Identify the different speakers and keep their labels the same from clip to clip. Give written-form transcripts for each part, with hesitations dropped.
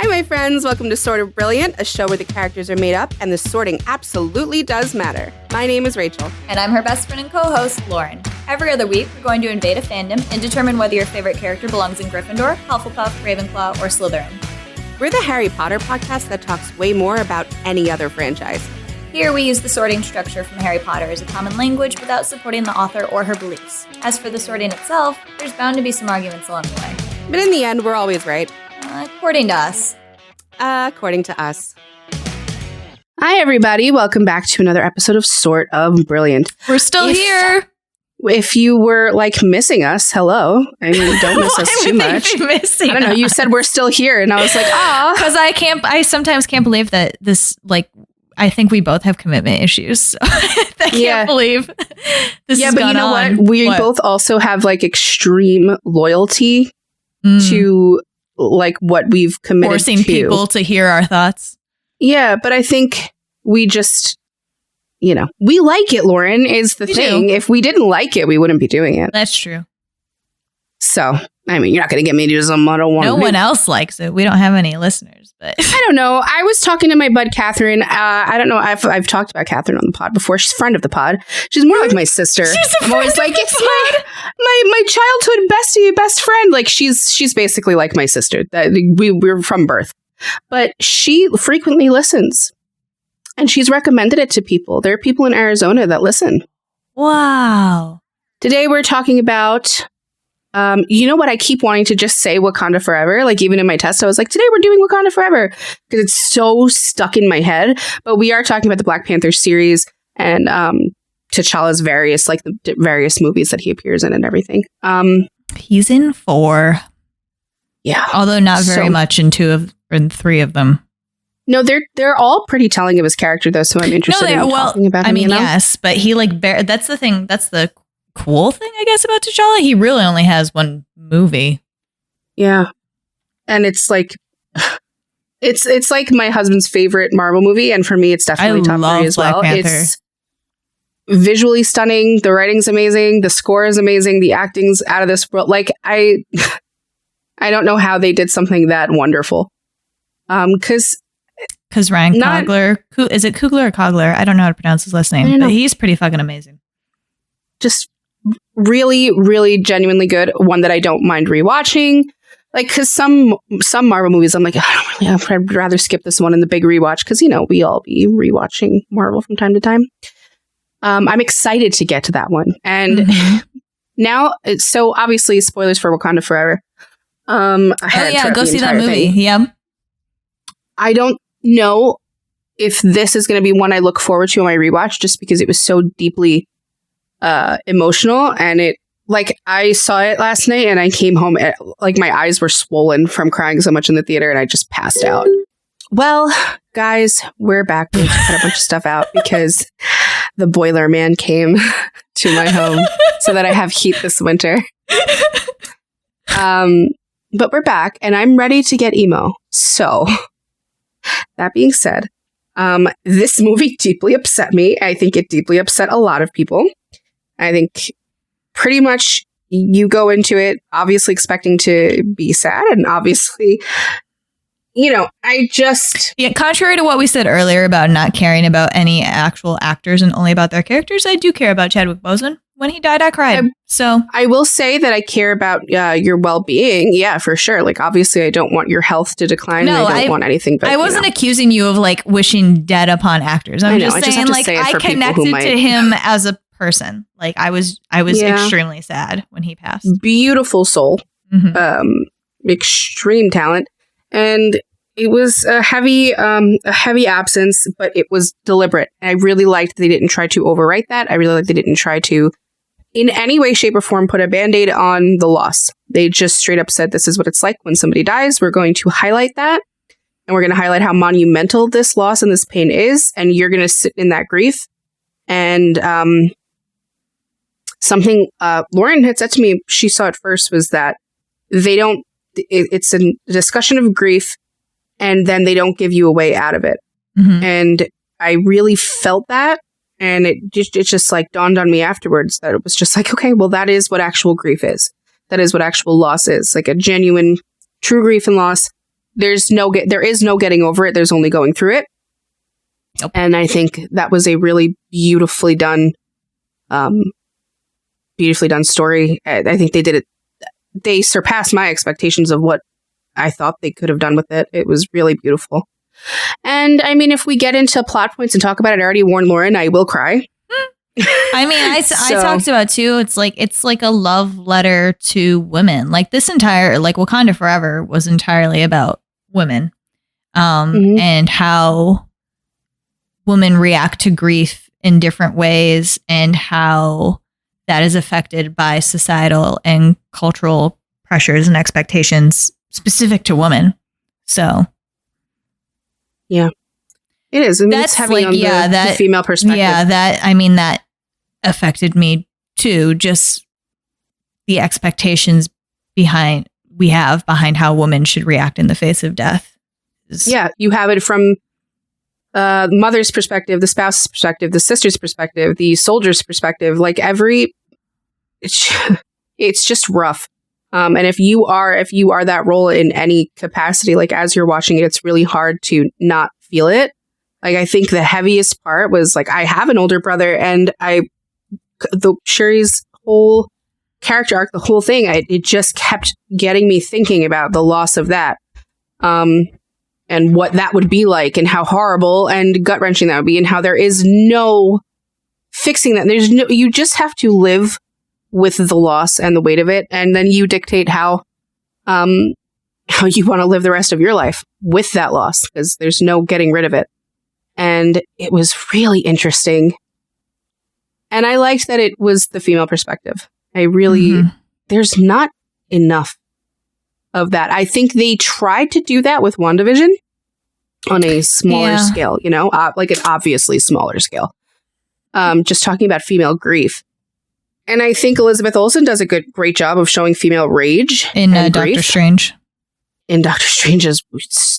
Speaker 1: Hi, my friends. Welcome to Sort of Brilliant, a show where the characters are made up and the sorting absolutely does matter. My name is Rachel.
Speaker 2: And I'm her best friend and co-host, Lauren. Every other week, we're going to invade a fandom and determine whether your favorite character belongs in Gryffindor, Hufflepuff, Ravenclaw, or Slytherin.
Speaker 1: We're the Harry Potter podcast that talks way more about any other franchise.
Speaker 2: Here, we use the sorting structure from Harry Potter as a common language without supporting the author or her beliefs. As for the sorting itself, there's bound to be some arguments along the way.
Speaker 1: But in the end, we're always right.
Speaker 2: According to us.
Speaker 1: According to us. Hi, everybody. Welcome back to another episode of Sort of Brilliant.
Speaker 2: We're still here.
Speaker 1: If you were, missing us, hello. I mean, don't miss us too much.
Speaker 2: I
Speaker 1: don't know. You said we're still here, and I was like, ah.
Speaker 2: Because I sometimes can't believe that this, I think we both have commitment issues. So I can't believe this has gone on.
Speaker 1: Yeah, but you know what? We both also have, extreme loyalty to what we've committed
Speaker 2: forcing
Speaker 1: to.
Speaker 2: People to hear our thoughts.
Speaker 1: Yeah, but I think we just, we like it, Lauren, is the thing. If we didn't like it, we wouldn't be doing it.
Speaker 2: That's true.
Speaker 1: So, I mean, you're not going to get me to do some I don't want.
Speaker 2: No one else likes it. We don't have any listeners, but
Speaker 1: I don't know. I was talking to my bud, Catherine. I don't know. I've talked about Catherine on the pod before. She's a friend of the pod. She's more like my sister. I'm always like, it's my childhood bestie, best friend. She's basically like my sister. We're from birth. But she frequently listens. And she's recommended it to people. There are people in Arizona that listen.
Speaker 2: Wow.
Speaker 1: Today we're talking about... you know what? I keep wanting to just say Wakanda Forever. Even in my test, I was like, today we're doing Wakanda Forever because it's so stuck in my head. But we are talking about the Black Panther series and T'Challa's various various movies that he appears in and everything.
Speaker 2: He's in 4.
Speaker 1: Yeah,
Speaker 2: although not very much in 3 of them.
Speaker 1: No, they're all pretty telling of his character though. So I'm interested in talking about him.
Speaker 2: I mean, yes, but he that's the thing. That's the cool thing, I guess, about T'Challa. He really only has one movie.
Speaker 1: Yeah. And it's it's like my husband's favorite Marvel movie, and for me it's definitely top 3 as well.
Speaker 2: Panther.
Speaker 1: It's visually stunning, the writing's amazing, the score is amazing, the acting's out of this world. I don't know how they did something that wonderful. Because
Speaker 2: Ryan Coogler, is it Coogler or Cogler? I don't know how to pronounce his last name, but he's pretty fucking amazing.
Speaker 1: Just really, really genuinely good. One that I don't mind rewatching. Because some Marvel movies, I'm like, I'd rather skip this one in the big rewatch. Because, we all be rewatching Marvel from time to time. I'm excited to get to that one. And now, so obviously, spoilers for Wakanda Forever.
Speaker 2: Go see that movie. Yeah.
Speaker 1: I don't know if this is going to be one I look forward to on my rewatch, just because it was so deeply emotional, and it I saw it last night and I came home my eyes were swollen from crying so much in the theater, and I just passed out. Well, guys, we're back. We cut a bunch of stuff out because the boiler man came to my home so that I have heat this winter. But we're back and I'm ready to get emo. So that being said, this movie deeply upset me. I think it deeply upset a lot of people. I think pretty much you go into it obviously expecting to be sad, and obviously,
Speaker 2: contrary to what we said earlier about not caring about any actual actors and only about their characters, I do care about Chadwick Boseman. When he died, I cried. So
Speaker 1: I will say that I care about your well-being. Yeah, for sure. Obviously, I don't want your health to decline. No, I don't want anything. But
Speaker 2: I wasn't accusing you of wishing dead upon actors. I'm just saying I connected to him as a person. I was extremely sad when he passed.
Speaker 1: Beautiful soul, extreme talent, and it was a heavy absence, but it was deliberate. And I really liked they didn't try to overwrite that. I really liked they didn't try to, in any way, shape, or form, put a Band-Aid on the loss. They just straight up said, this is what it's like when somebody dies. We're going to highlight that. And we're going to highlight how monumental this loss and this pain is. And you're going to sit in that grief. And something Lauren had said to me, she saw it first, was that it's a discussion of grief, and then they don't give you a way out of it. And I really felt that. And it just dawned on me afterwards that it was just okay, well, that is what actual grief is. That is what actual loss is. A genuine, true grief and loss there is no getting over it. There's only going through it.
Speaker 2: Yep.
Speaker 1: And I think that was a really beautifully done story. I think they did it. They surpassed my expectations of what I thought they could have done with it. It was really beautiful. And I mean, if we get into plot points and talk about it, I already warned Lauren, I will cry.
Speaker 2: I mean, I talked about too. It's like a love letter to women. Like this entire, like Wakanda Forever was entirely about women, and how women react to grief in different ways, and how that is affected by societal and cultural pressures and expectations specific to women. So,
Speaker 1: yeah, it is. I mean, that's heavy on the female perspective.
Speaker 2: Yeah, that affected me too. Just the expectations behind how women should react in the face of death.
Speaker 1: Yeah, you have it from the mother's perspective, the spouse's perspective, the sister's perspective, the soldier's perspective. Like it's just rough. And if you are that role in any capacity, like as you're watching it, it's really hard to not feel it. Like I think the heaviest part was like I have an older brother, and Shuri's whole character arc, the whole thing, it just kept getting me thinking about the loss of that, and what that would be like, and how horrible and gut wrenching that would be, and how there is no fixing that. You just have to live with the loss and the weight of it, and then you dictate how you want to live the rest of your life with that loss, because there's no getting rid of it. And it was really interesting. And I liked that it was the female perspective. There's not enough of that. I think they tried to do that with WandaVision on a smaller scale, like an obviously smaller scale. Just talking about female grief. And I think Elizabeth Olsen does a great job of showing female rage
Speaker 2: in Doctor Strange.
Speaker 1: In Doctor Strange's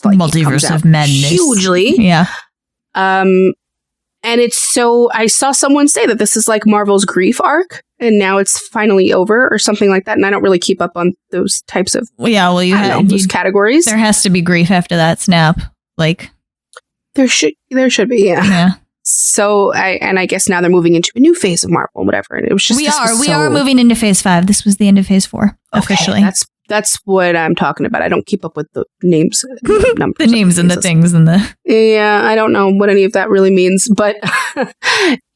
Speaker 1: like,
Speaker 2: Multiverse of Madness.
Speaker 1: Hugely.
Speaker 2: Yeah.
Speaker 1: And it's so, I saw someone say that this is like Marvel's grief arc, and now it's finally over or something like that. And I don't really keep up on those types of those categories.
Speaker 2: There has to be grief after that snap. Like
Speaker 1: there should be, yeah. So I guess now they're moving into a new phase of Marvel and whatever. And it was just
Speaker 2: we are moving into phase 5. This was the end of phase 4 officially.
Speaker 1: That's what I'm talking about. I don't keep up with the names, numbers,
Speaker 2: the names and the things and the.
Speaker 1: Yeah, I don't know what any of that really means, but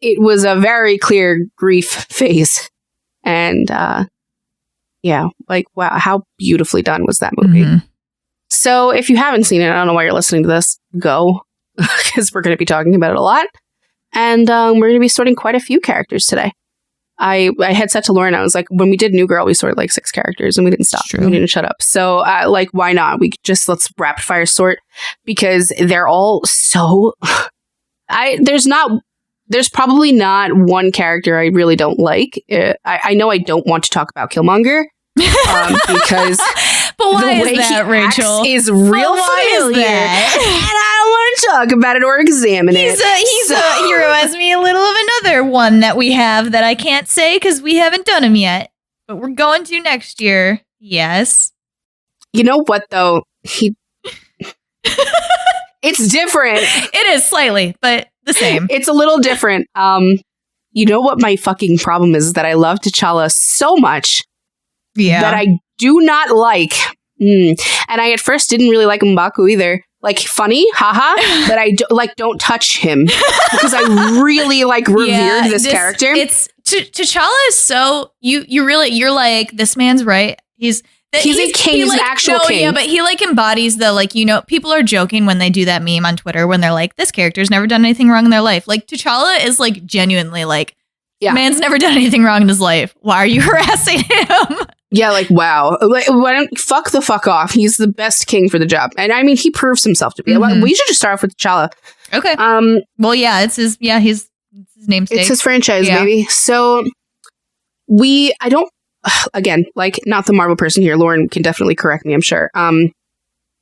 Speaker 1: it was a very clear grief phase, and like wow, how beautifully done was that movie. Mm-hmm. So if you haven't seen it, I don't know why you're listening to this. Go, because we're going to be talking about it a lot, and we're going to be sorting quite a few characters today. I had said to Lauren, I was like, when we did New Girl, we sorted like 6 characters and we didn't stop. We didn't shut up. So why not? Let's rapid fire sort, because they're all so, there's probably not one character I really don't like. I know I don't want to talk about Killmonger because
Speaker 2: but why is that, Rachel?
Speaker 1: Is real familiar. And I don't want to talk about it or examine it.
Speaker 2: He reminds me a little of another one that we have that I can't say because we haven't done him yet, but we're going to next year. Yes.
Speaker 1: You know what though? It's different.
Speaker 2: It is slightly, but the same.
Speaker 1: It's a little different. You know what my fucking problem is that I love T'Challa so much.
Speaker 2: Yeah.
Speaker 1: That I do not like. And I at first didn't really like M'Baku either. Like funny, haha, but I don't touch him because I really revered this character.
Speaker 2: It's T'Challa is so you're like, this man's right. He's a king. He's an actual king. Yeah, but he embodies the people are joking when they do that meme on Twitter when they're like, this character's never done anything wrong in their life. Like T'Challa is genuinely man's never done anything wrong in his life. Why are you harassing him?
Speaker 1: Yeah, wow. Why don't fuck the fuck off? He's the best king for the job. And I mean, he proves himself to be. Mm-hmm. We should just start off with T'Challa.
Speaker 2: Okay. Well, yeah, it's his namesake.
Speaker 1: It's his franchise, baby. So again, not the Marvel person here. Lauren can definitely correct me, I'm sure. I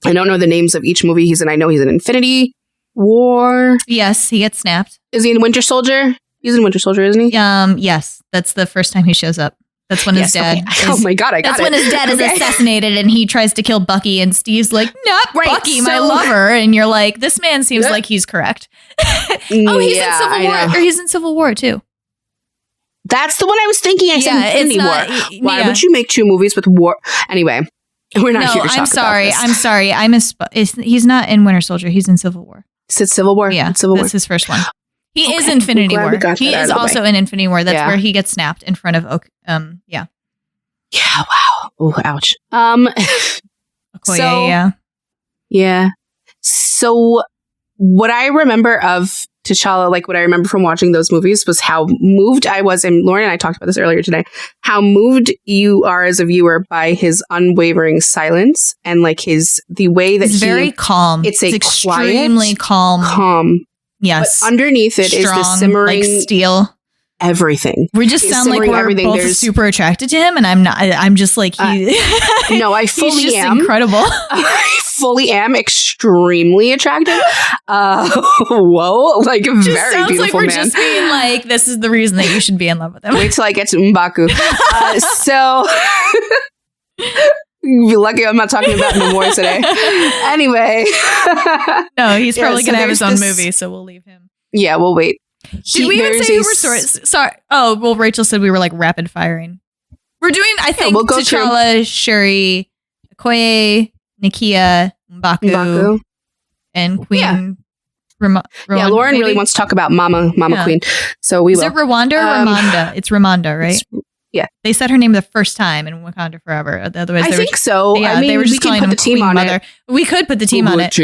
Speaker 1: don't know the names of each movie he's in. I know he's in Infinity War.
Speaker 2: Yes, he gets snapped.
Speaker 1: Is he in Winter Soldier? He's in Winter Soldier, isn't he?
Speaker 2: Yes. That's the first time he shows up. That's when his dad.
Speaker 1: Okay. Oh my God, I got
Speaker 2: That's when his dad is assassinated and he tries to kill Bucky and Steve's like, not Bucky, my lover. And you're like, this man seems like he's correct. He's in Civil War. Or he's in Civil War too.
Speaker 1: That's the one I was thinking. I said Infinity War. Why would you make 2 movies with war? Anyway, we're not here to talk about this.
Speaker 2: I'm sorry. He's not in Winter Soldier. He's in Civil War.
Speaker 1: Is it Civil War?
Speaker 2: Yeah,
Speaker 1: Civil War.
Speaker 2: That's his first one. He is Infinity War. He is also in Infinity War. That's where he gets snapped in front of Yeah,
Speaker 1: wow. Oh, ouch.
Speaker 2: Okoye,
Speaker 1: Yeah. So what I remember of T'Challa, like what I remember from watching those movies, was how moved I was, and Lauren and I talked about this earlier today, how moved you are as a viewer by his unwavering silence and like the way that
Speaker 2: he's very calm.
Speaker 1: It's
Speaker 2: extremely
Speaker 1: quiet,
Speaker 2: calm. Yes.
Speaker 1: But underneath it is the simmering
Speaker 2: like steel.
Speaker 1: Everything.
Speaker 2: We just sound like we're both super attracted to him, and I'm not. I'm just like he.
Speaker 1: No, I fully
Speaker 2: he's just
Speaker 1: am
Speaker 2: incredible.
Speaker 1: I fully am extremely attractive. Whoa, like just very sounds beautiful like we're
Speaker 2: man. Just being like, this is the reason that you should be in love with him.
Speaker 1: Wait till I get to M'Baku. So. You're lucky I'm not talking about Namor today. Anyway.
Speaker 2: No, he's probably going to have his own movie, so we'll leave him.
Speaker 1: Yeah, we'll wait.
Speaker 2: Did we even say we were sorry? Oh, well, Rachel said we were like rapid firing. We're doing, I think, we'll T'Challa, Shuri, Okoye, Nakia, M'Baku, and Queen.
Speaker 1: Rwanda, Lauren maybe? Really wants to talk about Mama Queen. So we will.
Speaker 2: Is it Rwanda or Ramonda? It's Ramonda, right?
Speaker 1: Yeah.
Speaker 2: They said her name the first time in Wakanda Forever. Otherwise,
Speaker 1: I think so.
Speaker 2: Yeah,
Speaker 1: I mean,
Speaker 2: they were just
Speaker 1: we can put the team on it.
Speaker 2: We could put the team on it.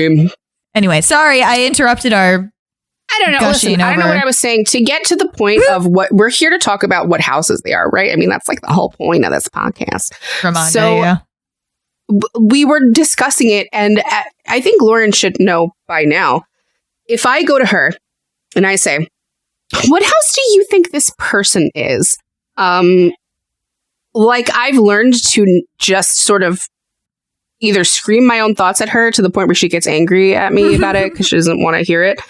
Speaker 2: Anyway, sorry, I interrupted our.
Speaker 1: I don't know. Listen, I don't know what I was saying. To get to the point of what we're here to talk about, what houses they are, right? I mean, that's like the whole point of this podcast.
Speaker 2: Ramonda,
Speaker 1: we were discussing it, and I think Lauren should know by now. If I go to her and I say, "What house do you think this person is?" Like I've learned to just sort of either scream my own thoughts at her to the point where she gets angry at me about it because she doesn't want to hear it,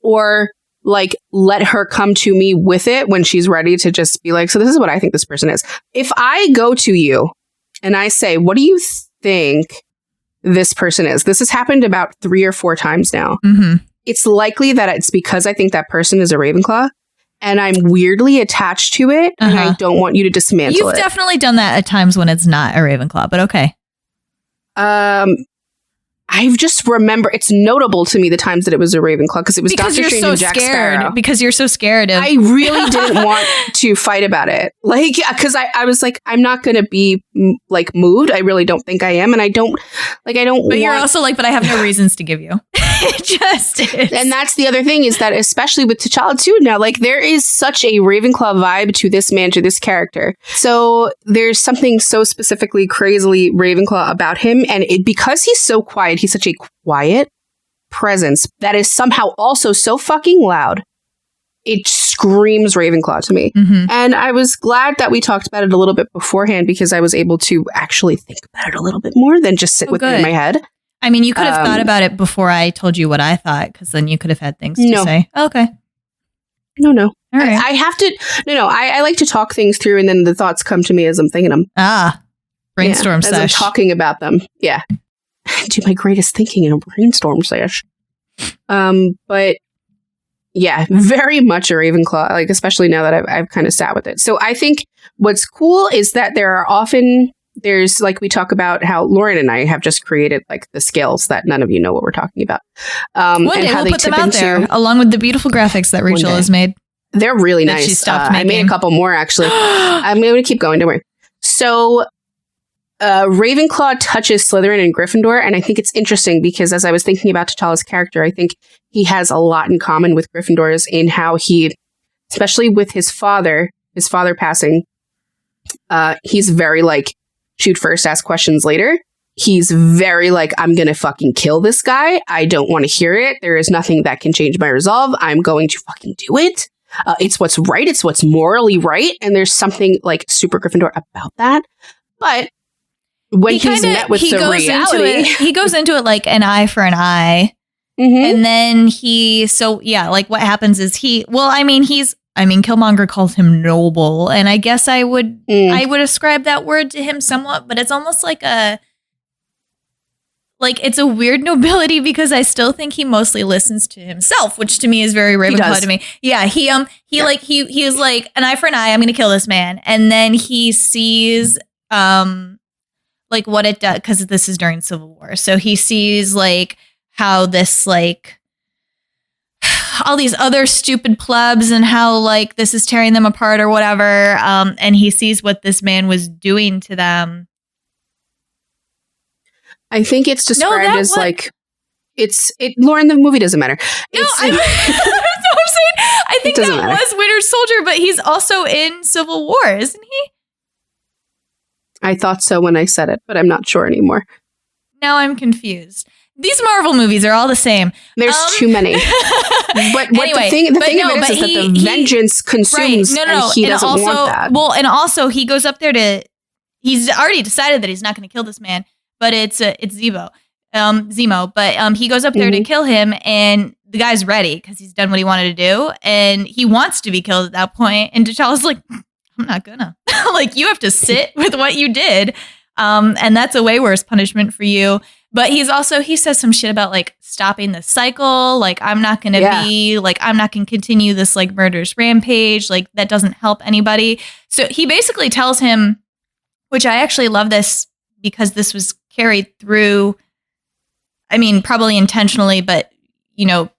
Speaker 1: or like let her come to me with it when she's ready to just be like, so this is what I think this person is. If I go to you and I say, what do you think this person is? This has happened about 3 or 4 times now.
Speaker 2: Mm-hmm.
Speaker 1: It's likely that it's because I think that person is a Ravenclaw. And I'm weirdly attached to it, and I don't want you to dismantle it.
Speaker 2: You've definitely done that at times when it's not a Ravenclaw, but okay.
Speaker 1: I just remember it's notable to me the times that it was a Ravenclaw because it was Doctor Strange and Jack Sparrow.
Speaker 2: Because you're so scared of.
Speaker 1: I really didn't want to fight about it, like because I was like, I'm not going to be like moved. I really don't think I am, and I don't. But
Speaker 2: you're also like, but I have no reasons to give you. It just is.
Speaker 1: And that's the other thing is that especially with T'Challa too now, like there is such a Ravenclaw vibe to this man, to this character. So there's something so specifically crazily Ravenclaw about him, and because he's so quiet. He's such a quiet presence that is somehow also so fucking loud. It screams Ravenclaw to me.
Speaker 2: Mm-hmm.
Speaker 1: And I was glad that we talked about it a little bit beforehand because I was able to actually think about it a little bit more than just sit with it in my head.
Speaker 2: I mean, you could have thought about it before I told you what I thought because then you could have had things to say. Oh, okay.
Speaker 1: No.
Speaker 2: All right.
Speaker 1: I have to. No. I like to talk things through and then the thoughts come to me as I'm thinking them.
Speaker 2: Brainstorm sesh.
Speaker 1: As I'm talking about them. Yeah. Do my greatest thinking in a brainstorm sesh. But yeah, very much a Ravenclaw, like especially now that I've kind of sat with it. So I think what's cool is that there's like we talk about how Lauren and I have just created like the scales that none of you know what we're talking about.
Speaker 2: One day we'll put them out there along with the beautiful graphics that Rachel has made.
Speaker 1: They're really nice.
Speaker 2: She stopped making.
Speaker 1: I made a couple more actually. I'm going to keep going. Don't worry. So Ravenclaw touches Slytherin and Gryffindor, and I think it's interesting because as I was thinking about T'Challa's character, I think he has a lot in common with Gryffindors in how he, especially with his father passing, he's very like, shoot first, ask questions later. He's very like, I'm going to fucking kill this guy. I don't want to hear it. There is nothing that can change my resolve. I'm going to fucking do it. It's what's right. It's what's morally right. And there's something like super Gryffindor about that. But when he's met with the reality,
Speaker 2: he goes into it like an eye for an eye.
Speaker 1: Mm-hmm.
Speaker 2: And then like what happens is he's I mean, Killmonger calls him noble, and I guess I would ascribe that word to him somewhat, but it's almost like it's a weird nobility because I still think he mostly listens to himself, which to me is very Ravenclaw to me. Yeah, he was like, an eye for an eye, I'm gonna kill this man, and then he sees like what it does, because this is during Civil War, so he sees like how this like all these other stupid plebs and how like this is tearing them apart or whatever. And he sees what this man was doing to them.
Speaker 1: I think it's described as like Lauren, the movie doesn't matter.
Speaker 2: I'm saying. I think that was Winter Soldier, but he's also in Civil War, isn't he?
Speaker 1: I thought so when I said it, but I'm not sure anymore.
Speaker 2: Now I'm confused. These Marvel movies are all the same.
Speaker 1: There's too many. But anyway, the thing of it is that the vengeance consumes, and he doesn't want that.
Speaker 2: Well, and also he goes up there he's already decided that he's not going to kill this man, but it's Zemo. But he goes up there to kill him, and the guy's ready because he's done what he wanted to do, and he wants to be killed at that point. And T'Challa's like, I'm not gonna. Like, you have to sit with what you did, and that's a way worse punishment for you. But he says some shit about like stopping the cycle. Like, I'm not going to continue this like murderous rampage. Like, that doesn't help anybody. So he basically tells him, which I actually love this because this was carried through, I mean, probably intentionally, but you know,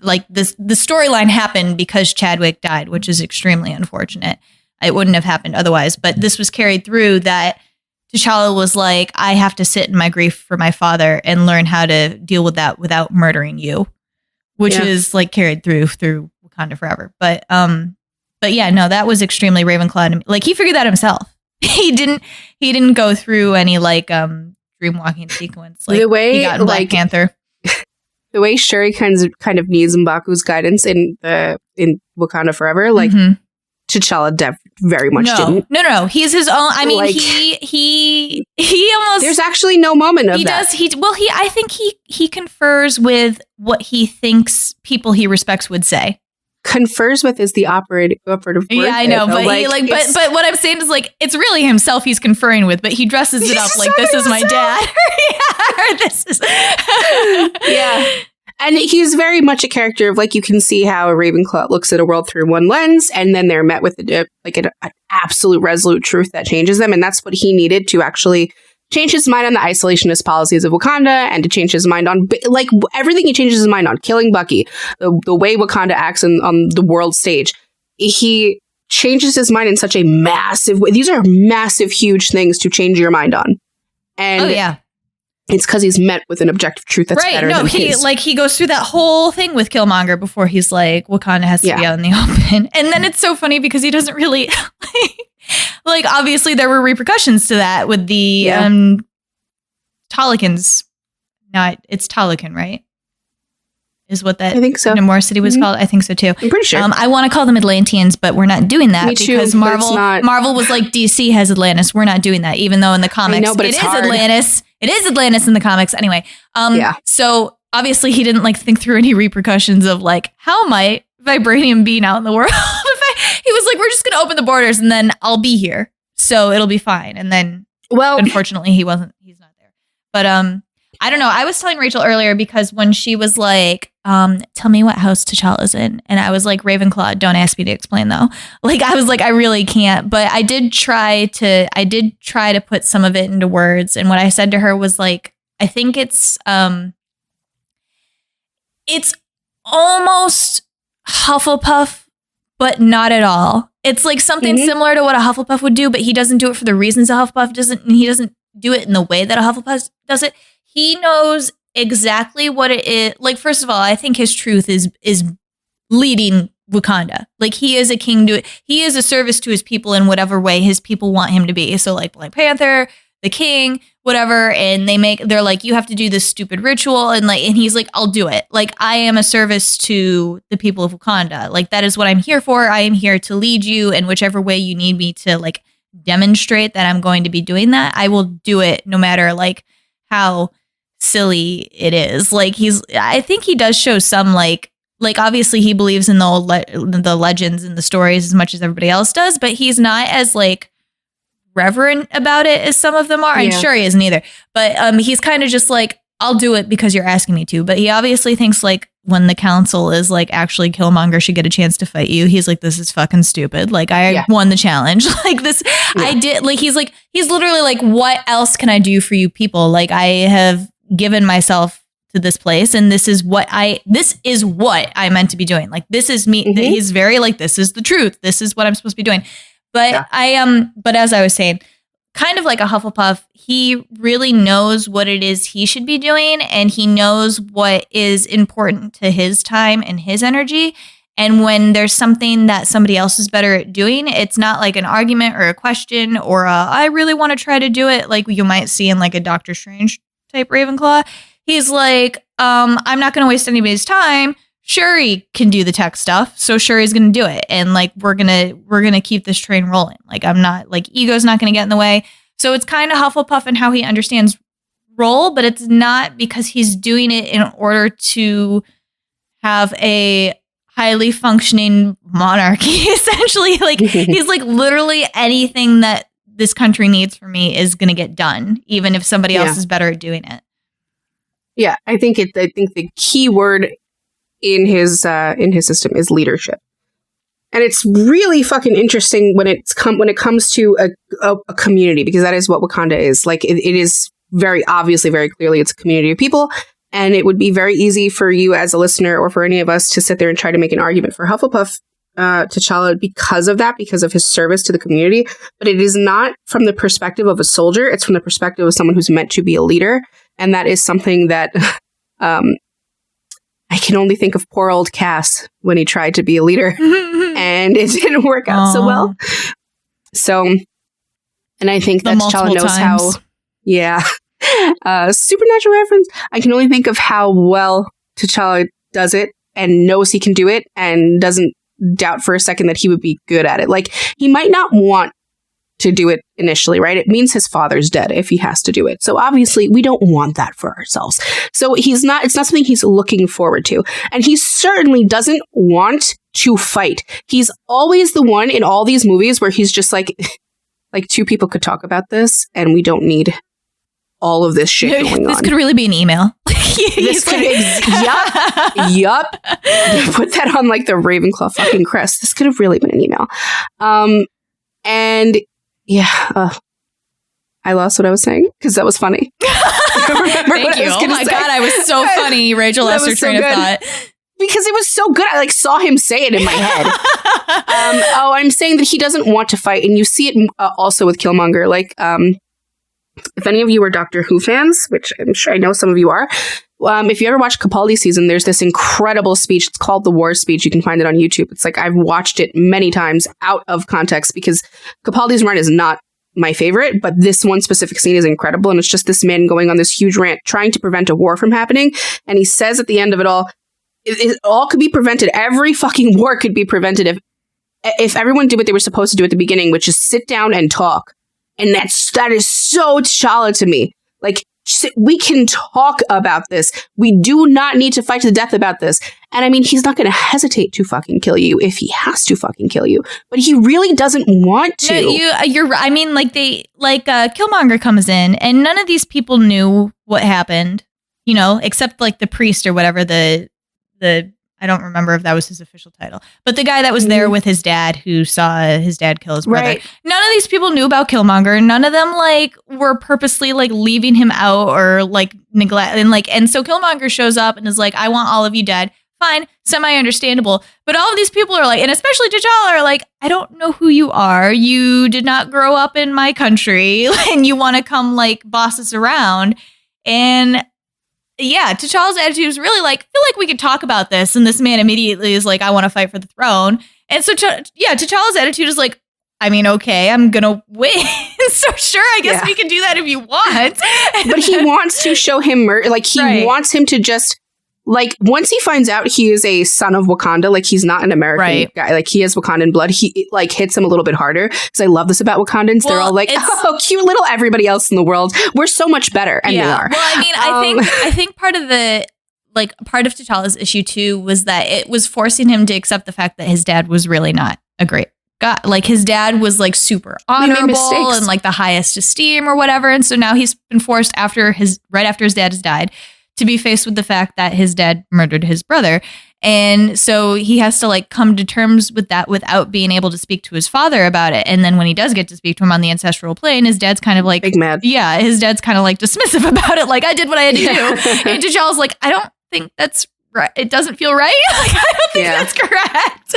Speaker 2: like the storyline happened because Chadwick died, which is extremely unfortunate. It wouldn't have happened otherwise, but this was carried through that T'Challa was like, I have to sit in my grief for my father and learn how to deal with that without murdering you, which is like carried through Wakanda Forever. But yeah, no, that was extremely Ravenclaw to me. Like, he figured that himself. He didn't go through any like dream walking sequence. Like, the way he got in Black Panther.
Speaker 1: The way Shuri kind of needs M'Baku's guidance in Wakanda Forever, like T'Challa very much didn't.
Speaker 2: No. He's his own. I mean, like, he almost.
Speaker 1: There's actually no moment of that.
Speaker 2: I think he confers with what he thinks people he respects would say.
Speaker 1: Confers with is the operative word.
Speaker 2: Yeah, I know, but but what I'm saying is like it's really himself he's conferring with, but he dresses it up like this is my dad. This is.
Speaker 1: Yeah. And he's very much a character of, like, you can see how a Ravenclaw looks at a world through one lens, and then they're met with an absolute resolute truth that changes them. And that's what he needed to actually change his mind on the isolationist policies of Wakanda, and to change his mind on, like, everything he changes his mind on. Killing Bucky, the way Wakanda acts on the world stage. He changes his mind in such a massive way. These are massive, huge things to change your mind on. And it's because he's met with an objective truth that's better than his.
Speaker 2: He goes through that whole thing with Killmonger before he's like, Wakanda has to be out in the open. And then it's so funny because he doesn't really, like, obviously there were repercussions to that with the Talikans. No, it's Talikan, right? Is what that
Speaker 1: I think so.
Speaker 2: Namor City was called. I think so too.
Speaker 1: I'm pretty sure.
Speaker 2: I want to call them Atlanteans, but we're not doing that because Marvel was like, DC has Atlantis. We're not doing that, even though in the comics it is Atlantis. It is Atlantis in the comics anyway. So obviously he didn't like think through any repercussions of like, how might vibranium being out in the world? He was like, we're just going to open the borders and then I'll be here, so it'll be fine. And then, unfortunately, he's not there. But I don't know. I was telling Rachel earlier because when she was like, tell me what house T'Challa's in. And I was like, Ravenclaw, don't ask me to explain though. Like, I was like, I really can't. But I did try to put some of it into words. And what I said to her was like, I think it's almost Hufflepuff, but not at all. It's like something similar to what a Hufflepuff would do, but he doesn't do it for the reasons a Hufflepuff doesn't. And he doesn't do it in the way that a Hufflepuff does it. He knows exactly what it is. Like, first of all, I think his truth is leading Wakanda. Like, he is a king he is a service to his people in whatever way his people want him to be. So like Black Panther, the king, whatever, and they're like, you have to do this stupid ritual, and he's like, I'll do it. Like, I am a service to the people of Wakanda. Like, that is what I'm here for. I am here to lead you in whichever way you need me to like demonstrate that I'm going to be doing that. I will do it no matter like how silly it is. Like, I think he does show some like like, obviously he believes in the legends and the stories as much as everybody else does, but he's not as like reverent about it as some of them are. And sure, he isn't either. But he's kind of just like, I'll do it because you're asking me to. But he obviously thinks like when the council is like, actually Killmonger should get a chance to fight you, he's like, this is fucking stupid. Like, I won the challenge. Like this, I did. Like, he's literally like, what else can I do for you people? Like, I have given myself to this place, and this is what I meant to be doing. Like, this is me. He's very like, this is the truth. This is what I'm supposed to be doing. But but as I was saying, kind of like a Hufflepuff, he really knows what it is he should be doing, and he knows what is important to his time and his energy. And when there's something that somebody else is better at doing, it's not like an argument or a question or I really want to try to do it, like you might see in like a Doctor Strange type Ravenclaw. He's like, I'm not going to waste anybody's time. Shuri can do the tech stuff, so Shuri's gonna do it, and like we're gonna keep this train rolling. Like, I'm not like, ego's not gonna get in the way. So it's kind of Hufflepuff in how he understands role, but it's not because he's doing it in order to have a highly functioning monarchy. Essentially, like he's like, literally anything that this country needs from me is gonna get done, even if somebody else is better at doing it.
Speaker 1: Yeah, I think the key word in his system is leadership, and it's really fucking interesting when it comes to a community, because that is what Wakanda is. Like, it is very obviously, very clearly, it's a community of people, and it would be very easy for you as a listener or for any of us to sit there and try to make an argument for Hufflepuff T'Challa because of his service to the community. But it is not from the perspective of a soldier; it's from the perspective of someone who's meant to be a leader, and that is something that I can only think of poor old Cass when he tried to be a leader and it didn't work out so well. So, and I think that T'Challa knows how, supernatural reference. I can only think of how well T'Challa does it and knows he can do it and doesn't doubt for a second that he would be good at it. Like, he might not want to do it initially, right? It means his father's dead if he has to do it. So obviously we don't want that for ourselves. So it's not something he's looking forward to. And he certainly doesn't want to fight. He's always the one in all these movies where he's just like two people could talk about this and we don't need all of this shit going on.
Speaker 2: This could really be an email.
Speaker 1: Yup. Put that on like the Ravenclaw fucking crest. This could have really been an email. And I lost what I was saying because that was funny.
Speaker 2: Thank you. Oh my God, I was so funny. Rachel lost her train of thought.
Speaker 1: Because it was so good. I like saw him say it in my head. I'm saying that he doesn't want to fight. And you see it also with Killmonger. Like, if any of you are Doctor Who fans, which I'm sure I know some of you are, if you ever watch Capaldi's season, there's this incredible speech. It's called The War Speech. You can find it on YouTube. It's like, I've watched it many times out of context because Capaldi's run is not my favorite, but this one specific scene is incredible. And it's just this man going on this huge rant, trying to prevent a war from happening. And he says at the end of it all could be prevented. Every fucking war could be prevented if everyone did what they were supposed to do at the beginning, which is sit down and talk. And that is so T'Challa to me. Like, we can talk about this. We do not need to fight to the death about this. And I mean, he's not going to hesitate to fucking kill you if he has to fucking kill you. But he really doesn't want to.
Speaker 2: No, you're. I mean, Killmonger comes in, and none of these people knew what happened. You know, except like the priest or whatever. The I don't remember if that was his official title, but the guy that was there with his dad who saw his dad kill his brother. Right. None of these people knew about Killmonger. None of them like were purposely like leaving him out or like neglect and so Killmonger shows up and is like, I want all of you dead. Fine, semi-understandable. But all of these people are like, and especially T'Challa are like, I don't know who you are. You did not grow up in my country and you want to come like boss us around. And yeah, T'Challa's attitude is really like, I feel like we could talk about this. And this man immediately is like, I want to fight for the throne. And so, T'Challa's attitude is like, I mean, okay, I'm going to win. So sure, I guess we can do that if you want.
Speaker 1: But he wants to show him, wants him to just, like, once he finds out he is a son of Wakanda, like, he's not an American guy. Like, he has Wakandan blood. He, like, hits him a little bit harder. Because I love this about Wakandans. Well, they're all like, oh, cute little everybody else in the world. We're so much better. And they are.
Speaker 2: Well, I mean, I think part of the, like part of T'Challa's issue too was that it was forcing him to accept the fact that his dad was really not a great guy. Like his dad was like super honorable and like the highest esteem or whatever. And so now he's been forced right after his dad has died to be faced with the fact that his dad murdered his brother. And so he has to like come to terms with that without being able to speak to his father about it. And then when he does get to speak to him on the ancestral plane, his dad's kind of like
Speaker 1: big mad.
Speaker 2: Yeah, his dad's kind of like dismissive about it. Like, I did what I had to do. And T'Challa's like, I don't think that's right. It doesn't feel right. Like, I don't think that's correct.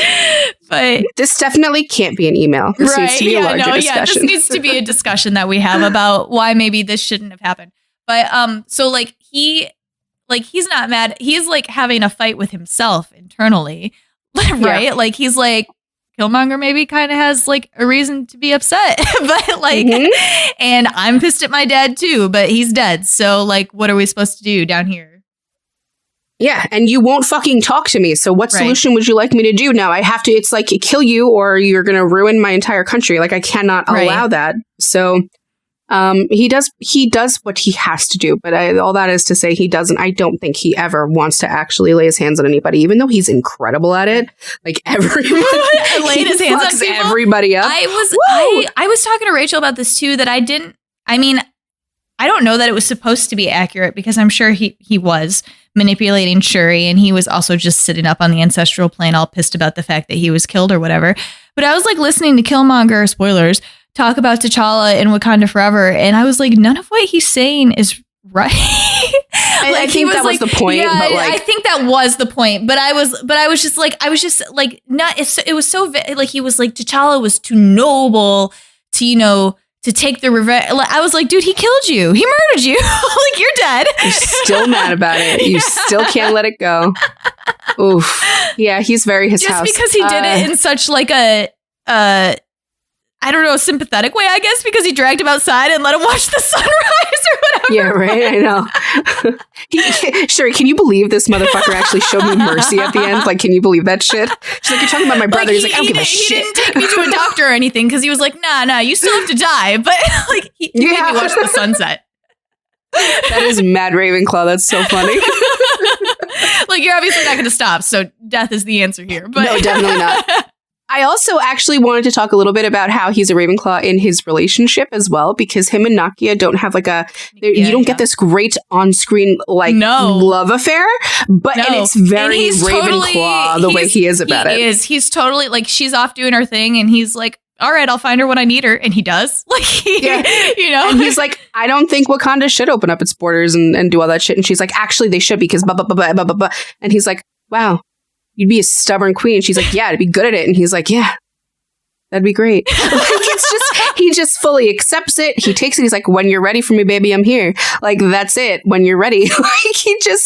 Speaker 2: But
Speaker 1: this definitely can't be an email. This needs to be a larger discussion.
Speaker 2: This needs to be a discussion that we have about why maybe this shouldn't have happened. But so like he's not mad. He's like having a fight with himself internally, right? Yeah. Like he's like, Killmonger maybe kind of has like a reason to be upset, but like, and I'm pissed at my dad too, but he's dead. So like, what are we supposed to do down here?
Speaker 1: Yeah. And you won't fucking talk to me. So what solution would you like me to do now? I have to, it's like kill you or you're going to ruin my entire country. Like I cannot allow that. So he does what he has to do, but all that is to say I don't think he ever wants to actually lay his hands on anybody, even though he's incredible at it. Like everybody
Speaker 2: laid his hands on people.
Speaker 1: Everybody up.
Speaker 2: I was talking to Rachel about this too, that I don't know that it was supposed to be accurate because I'm sure he was manipulating Shuri and he was also just sitting up on the ancestral plane all pissed about the fact that he was killed or whatever. But I was like listening to Killmonger, spoilers, talk about T'Challa in Wakanda Forever, and I was like, none of what he's saying is right.
Speaker 1: I think that was the point.
Speaker 2: Yeah,
Speaker 1: but like,
Speaker 2: I think that was the point. But I was just like, not. It was so like he was like T'Challa was too noble to to take the revenge. I was like, dude, he killed you. He murdered you. Like you're dead.
Speaker 1: You're still mad about it. You still can't let it go. Oof. Yeah, he's very his house.
Speaker 2: Just because he did it in such like a I don't know, a sympathetic way, I guess, because he dragged him outside and let him watch the sunrise or whatever.
Speaker 1: Yeah, right? I know. Sure, can you believe this motherfucker actually showed me mercy at the end? Like, can you believe that shit? She's like, you're talking about my brother. He's like, I don't give a shit.
Speaker 2: He didn't take me to a doctor or anything because he was like, nah, you still have to die. But like, he made me watch the sunset.
Speaker 1: That is mad Ravenclaw. That's so funny.
Speaker 2: Like, you're obviously not going to stop. So death is the answer here. But
Speaker 1: no, definitely not. I also actually wanted to talk a little bit about how he's a Ravenclaw in his relationship as well, because him and Nakia don't have like you don't get this great on-screen love affair, but and it's very Ravenclaw the way he is about it.
Speaker 2: He's totally like, she's off doing her thing and he's like, all right, I'll find her when I need her. And he does. Like, And
Speaker 1: he's like, I don't think Wakanda should open up its borders and do all that shit. And she's like, actually, they should because blah, blah, blah, blah, blah, blah. And he's like, wow. You'd be a stubborn queen. And she's like, yeah, to be good at it. And he's like, yeah, that'd be great. Like, it's just, he just fully accepts it. He takes it. He's like, when you're ready for me, baby, I'm here. Like, that's it. When you're ready. Like,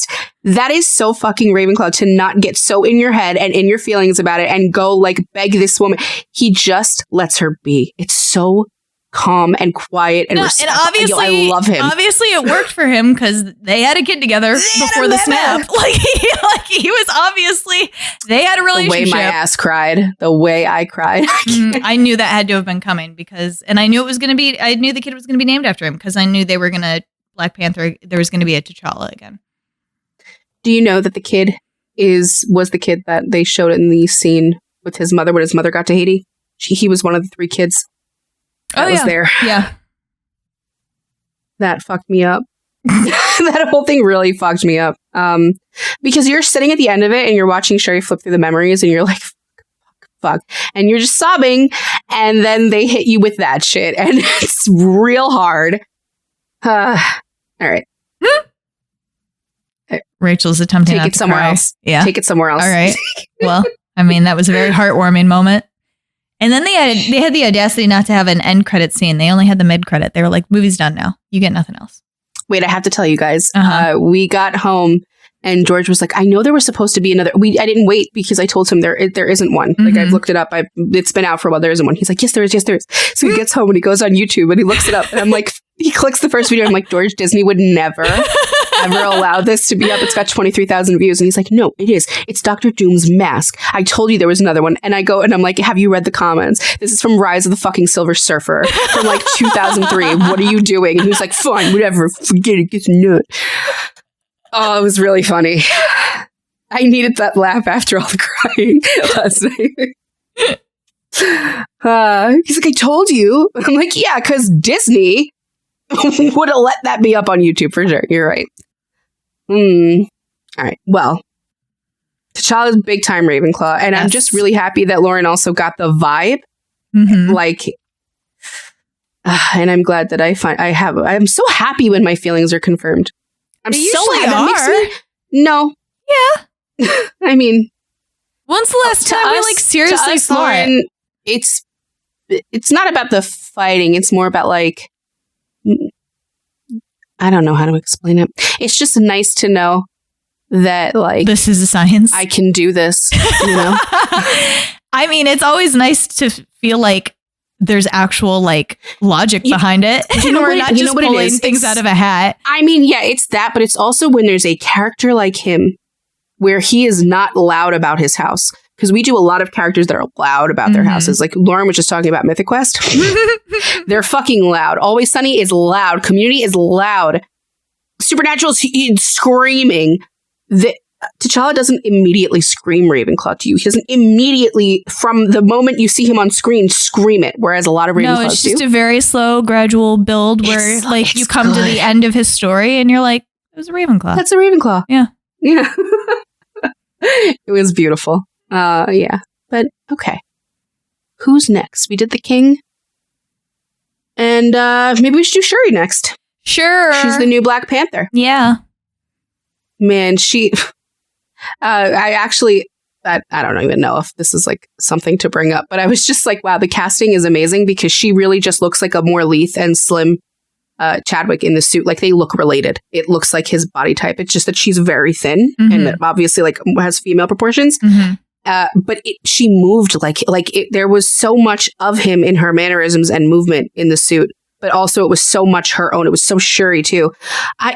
Speaker 1: that is so fucking Ravenclaw to not get so in your head and in your feelings about it and go like beg this woman. He just lets her be. It's so calm and quiet and respectful. And
Speaker 2: obviously,
Speaker 1: I love him.
Speaker 2: Obviously, it worked for him because they had a kid together before the snap. Like he was obviously, they had a relationship.
Speaker 1: The way my ass cried, the way I cried.
Speaker 2: I knew that had to have been coming and I knew I knew the kid was going to be named after him because I knew they were going to Black Panther. There was going to be a T'Challa again.
Speaker 1: Do you know that the kid was the kid that they showed in the scene with his mother when his mother got to Haiti? He was one of the 3 kids. That was there.
Speaker 2: Yeah.
Speaker 1: That fucked me up. That whole thing really fucked me up. Because you're sitting at the end of it and you're watching Shuri flip through the memories and you're like, fuck. And you're just sobbing. And then they hit you with that shit. And it's real hard. All right.
Speaker 2: Rachel's attempting
Speaker 1: to take it somewhere else.
Speaker 2: Yeah.
Speaker 1: Take it somewhere else.
Speaker 2: All right. Well, I mean, that was a very heartwarming moment. And then they had the audacity not to have an end credit scene. They only had the mid credit. They were like, movie's done now. You get nothing else.
Speaker 1: Wait, I have to tell you guys. We got home and George was like, I know there was supposed to be another. I didn't wait because I told him there isn't one. Like I've looked it up. It's been out for a while. There isn't one. He's like, yes, there is. Yes, there is. So he gets home and he goes on YouTube and he looks it up. And I'm like, he clicks the first video. I'm like, George, Disney would never, ever allow this to be up. It's got 23,000 views. And he's like, no, it is. It's Dr. Doom's mask. I told you there was another one. And I go and I'm like, have you read the comments? This is from Rise of the fucking Silver Surfer from like 2003. What are you doing? And he was like, fine, whatever. Forget it. Get a nut. Oh, it was really funny. I needed that laugh after all the crying last night. He's like, I told you. I'm like, yeah, because Disney would have let that be up on YouTube for sure. You're right. All right. Well, T'Challa's big time Ravenclaw, and I'm just really happy that Lauren also got the vibe. Like, and I'm glad that I'm so happy when my feelings are confirmed. I'm so glad that makes me. No.
Speaker 2: Yeah.
Speaker 1: I mean,
Speaker 2: when's the last time we like seriously saw it?
Speaker 1: It's not about the fighting. It's more about like, I don't know how to explain it. It's just nice to know that like
Speaker 2: this is a science.
Speaker 1: I can do this, you know?
Speaker 2: I mean, it's always nice to feel like there's actual like logic behind it.
Speaker 1: You know,
Speaker 2: we're not just pulling things out of a hat.
Speaker 1: I mean, yeah, it's that, but it's also when there's a character like him where he is not loud about his house. Because we do a lot of characters that are loud about their houses. Like Lauren was just talking about Mythic Quest. They're fucking loud. Always Sunny is loud. Community is loud. Supernatural is screaming. T'Challa doesn't immediately scream Ravenclaw to you. He doesn't immediately, from the moment you see him on screen, scream it. Whereas a lot of Ravenclaws do.
Speaker 2: No, it's just a very slow, gradual build where like you come to the end of his story and you're like, it was a Ravenclaw.
Speaker 1: That's a Ravenclaw.
Speaker 2: Yeah.
Speaker 1: Yeah. It was beautiful. Yeah. But okay. Who's next? We did the king. And maybe we should do Shuri next.
Speaker 2: Sure.
Speaker 1: She's the new Black Panther.
Speaker 2: Yeah.
Speaker 1: Man, she... I don't even know if this is like something to bring up, but I was just like, wow, the casting is amazing because she really just looks like a more lithe and slim Chadwick in the suit. Like they look related. It looks like his body type. It's just that she's very thin and obviously like has female proportions. But she moved there was so much of him in her mannerisms and movement in the suit, but also it was so much her own. It was so Shuri too.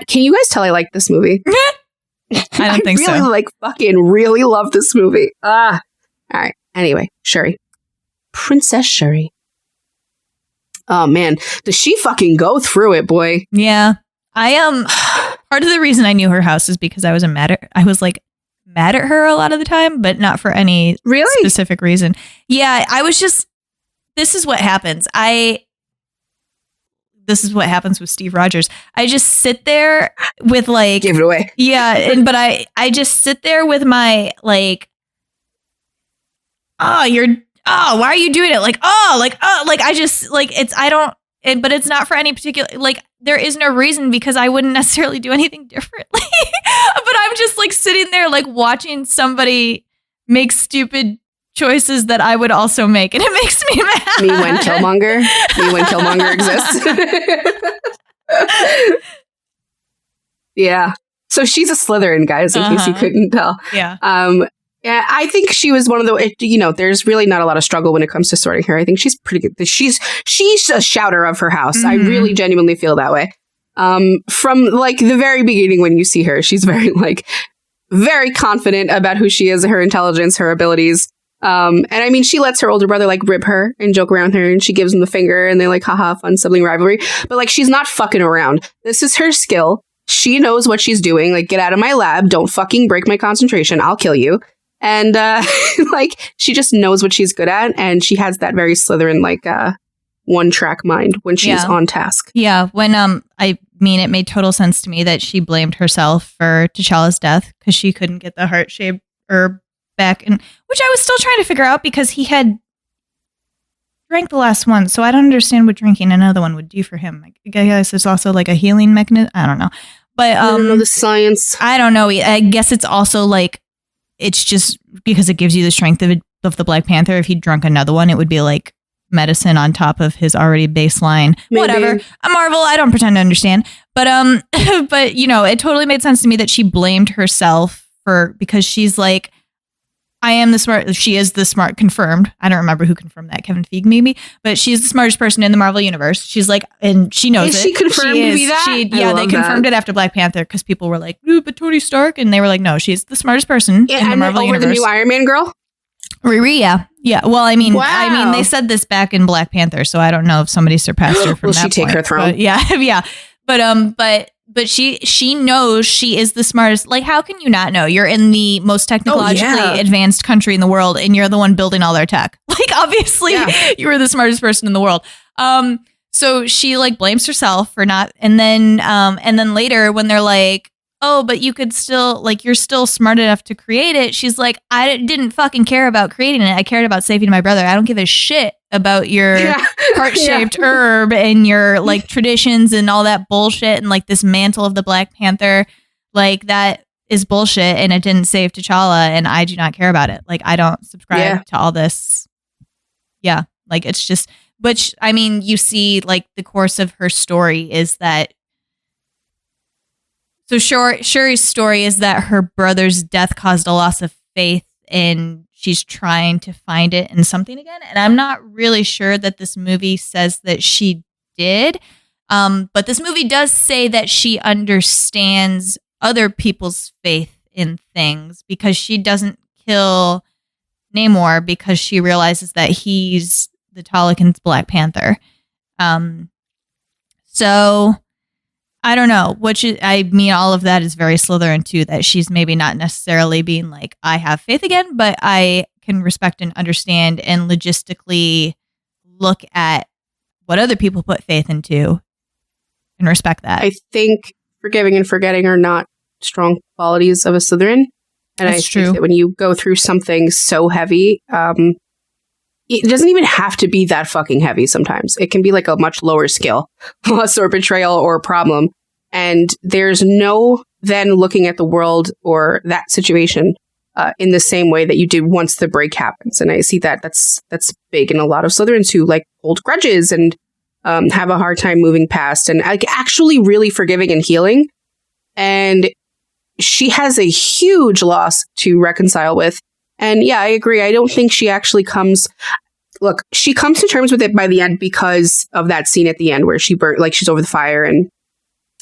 Speaker 1: Can you guys tell I like this movie?
Speaker 2: I don't think so.
Speaker 1: I really fucking really love this movie. All right. Anyway, Shuri. Princess Shuri. Oh man, does she fucking go through it, boy?
Speaker 2: Yeah. I am part of the reason I knew her house is because I was mad at her a lot of the time, but not for any specific reason. Yeah, I was just this is what happens. This is what happens with Steve Rogers. I just sit there with like
Speaker 1: give it away.
Speaker 2: Yeah, but I just sit there with my like why are you doing it? Like I just like but it's not for any particular like there is no reason because I wouldn't necessarily do anything differently. But I'm just like sitting there like watching somebody make stupid choices that I would also make, and it makes me mad.
Speaker 1: Me when Killmonger exists. Yeah. So she's a Slytherin, guys, in case you couldn't tell.
Speaker 2: Yeah.
Speaker 1: Yeah, I think she was one of the, there's really not a lot of struggle when it comes to sorting her. I think she's pretty good. She's a shouter of her house. I really genuinely feel that way. From like the very beginning when you see her, she's very confident about who she is, her intelligence, her abilities. And I mean, she lets her older brother like rib her and joke around her and she gives him the finger and they like, haha, fun sibling rivalry. But like, she's not fucking around. This is her skill. She knows what she's doing. Like, get out of my lab. Don't fucking break my concentration. I'll kill you. And like she just knows what she's good at, and she has that very Slytherin like one track mind when she's on task.
Speaker 2: Yeah, when I mean it made total sense to me that she blamed herself for T'Challa's death because she couldn't get the heart-shaped herb back, and which I was still trying to figure out because he had drank the last one, so I don't understand what drinking another one would do for him. I guess it's also like a healing mechanism. I don't know, but
Speaker 1: I don't know the science.
Speaker 2: I don't know. I guess it's also like. It's just because it gives you the strength of the Black Panther. If he drunk another one, it would be like medicine on top of his already baseline. Maybe. Whatever. A Marvel. I don't pretend to understand. But but it totally made sense to me that she blamed herself because she's like, I am the smart. She is the smart. Confirmed. I don't remember who confirmed that. Kevin Feige maybe, but she's the smartest person in the Marvel universe. She's like, and she knows it.
Speaker 1: Is she confirmed to be that?
Speaker 2: They confirmed it after Black Panther because people were like, ooh, but Tony Stark, and they were like, no, she's the smartest person in the Marvel universe.
Speaker 1: The new Iron Man girl.
Speaker 2: Riri, yeah. Well, I mean, they said this back in Black Panther, so I don't know if somebody surpassed her from that point.
Speaker 1: Will she take her throne?
Speaker 2: But, yeah. But But she knows she is the smartest. Like, how can you not know? You're in the most technologically advanced country in the world, and you're the one building all their tech. Like, obviously, you were the smartest person in the world. So she like blames herself for not, and then later when they're like, oh, but you could still, like, you're still smart enough to create it. She's like, I didn't fucking care about creating it. I cared about saving my brother. I don't give a shit about your heart-shaped herb and your like traditions and all that bullshit and like this mantle of the Black Panther. Like, that is bullshit, and it didn't save T'Challa, and I do not care about it. Like, I don't subscribe to all this. Yeah, like, it's just, which, I mean, you see, like, the course of her story is that, so Shuri's story is that her brother's death caused a loss of faith, and she's trying to find it in something again. And I'm not really sure that this movie says that she did, but this movie does say that she understands other people's faith in things, because she doesn't kill Namor because she realizes that he's the Talokan's Black Panther. So I don't know, I mean, all of that is very Slytherin too, that she's maybe not necessarily being like, I have faith again, but I can respect and understand and logistically look at what other people put faith into and respect that.
Speaker 1: I think forgiving and forgetting are not strong qualities of a Slytherin. And
Speaker 2: That's
Speaker 1: true. Think that when you go through something so heavy, it doesn't even have to be that fucking heavy sometimes. It can be like a much lower skill, loss or betrayal or problem. And there's no then looking at the world or that situation in the same way that you did once the break happens. And I see that's big in a lot of Slytherins who like hold grudges and have a hard time moving past and like actually really forgiving and healing. And she has a huge loss to reconcile with. And yeah, I agree. I don't think she actually she comes to terms with it by the end because of that scene at the end where she burnt, like she's over the fire. And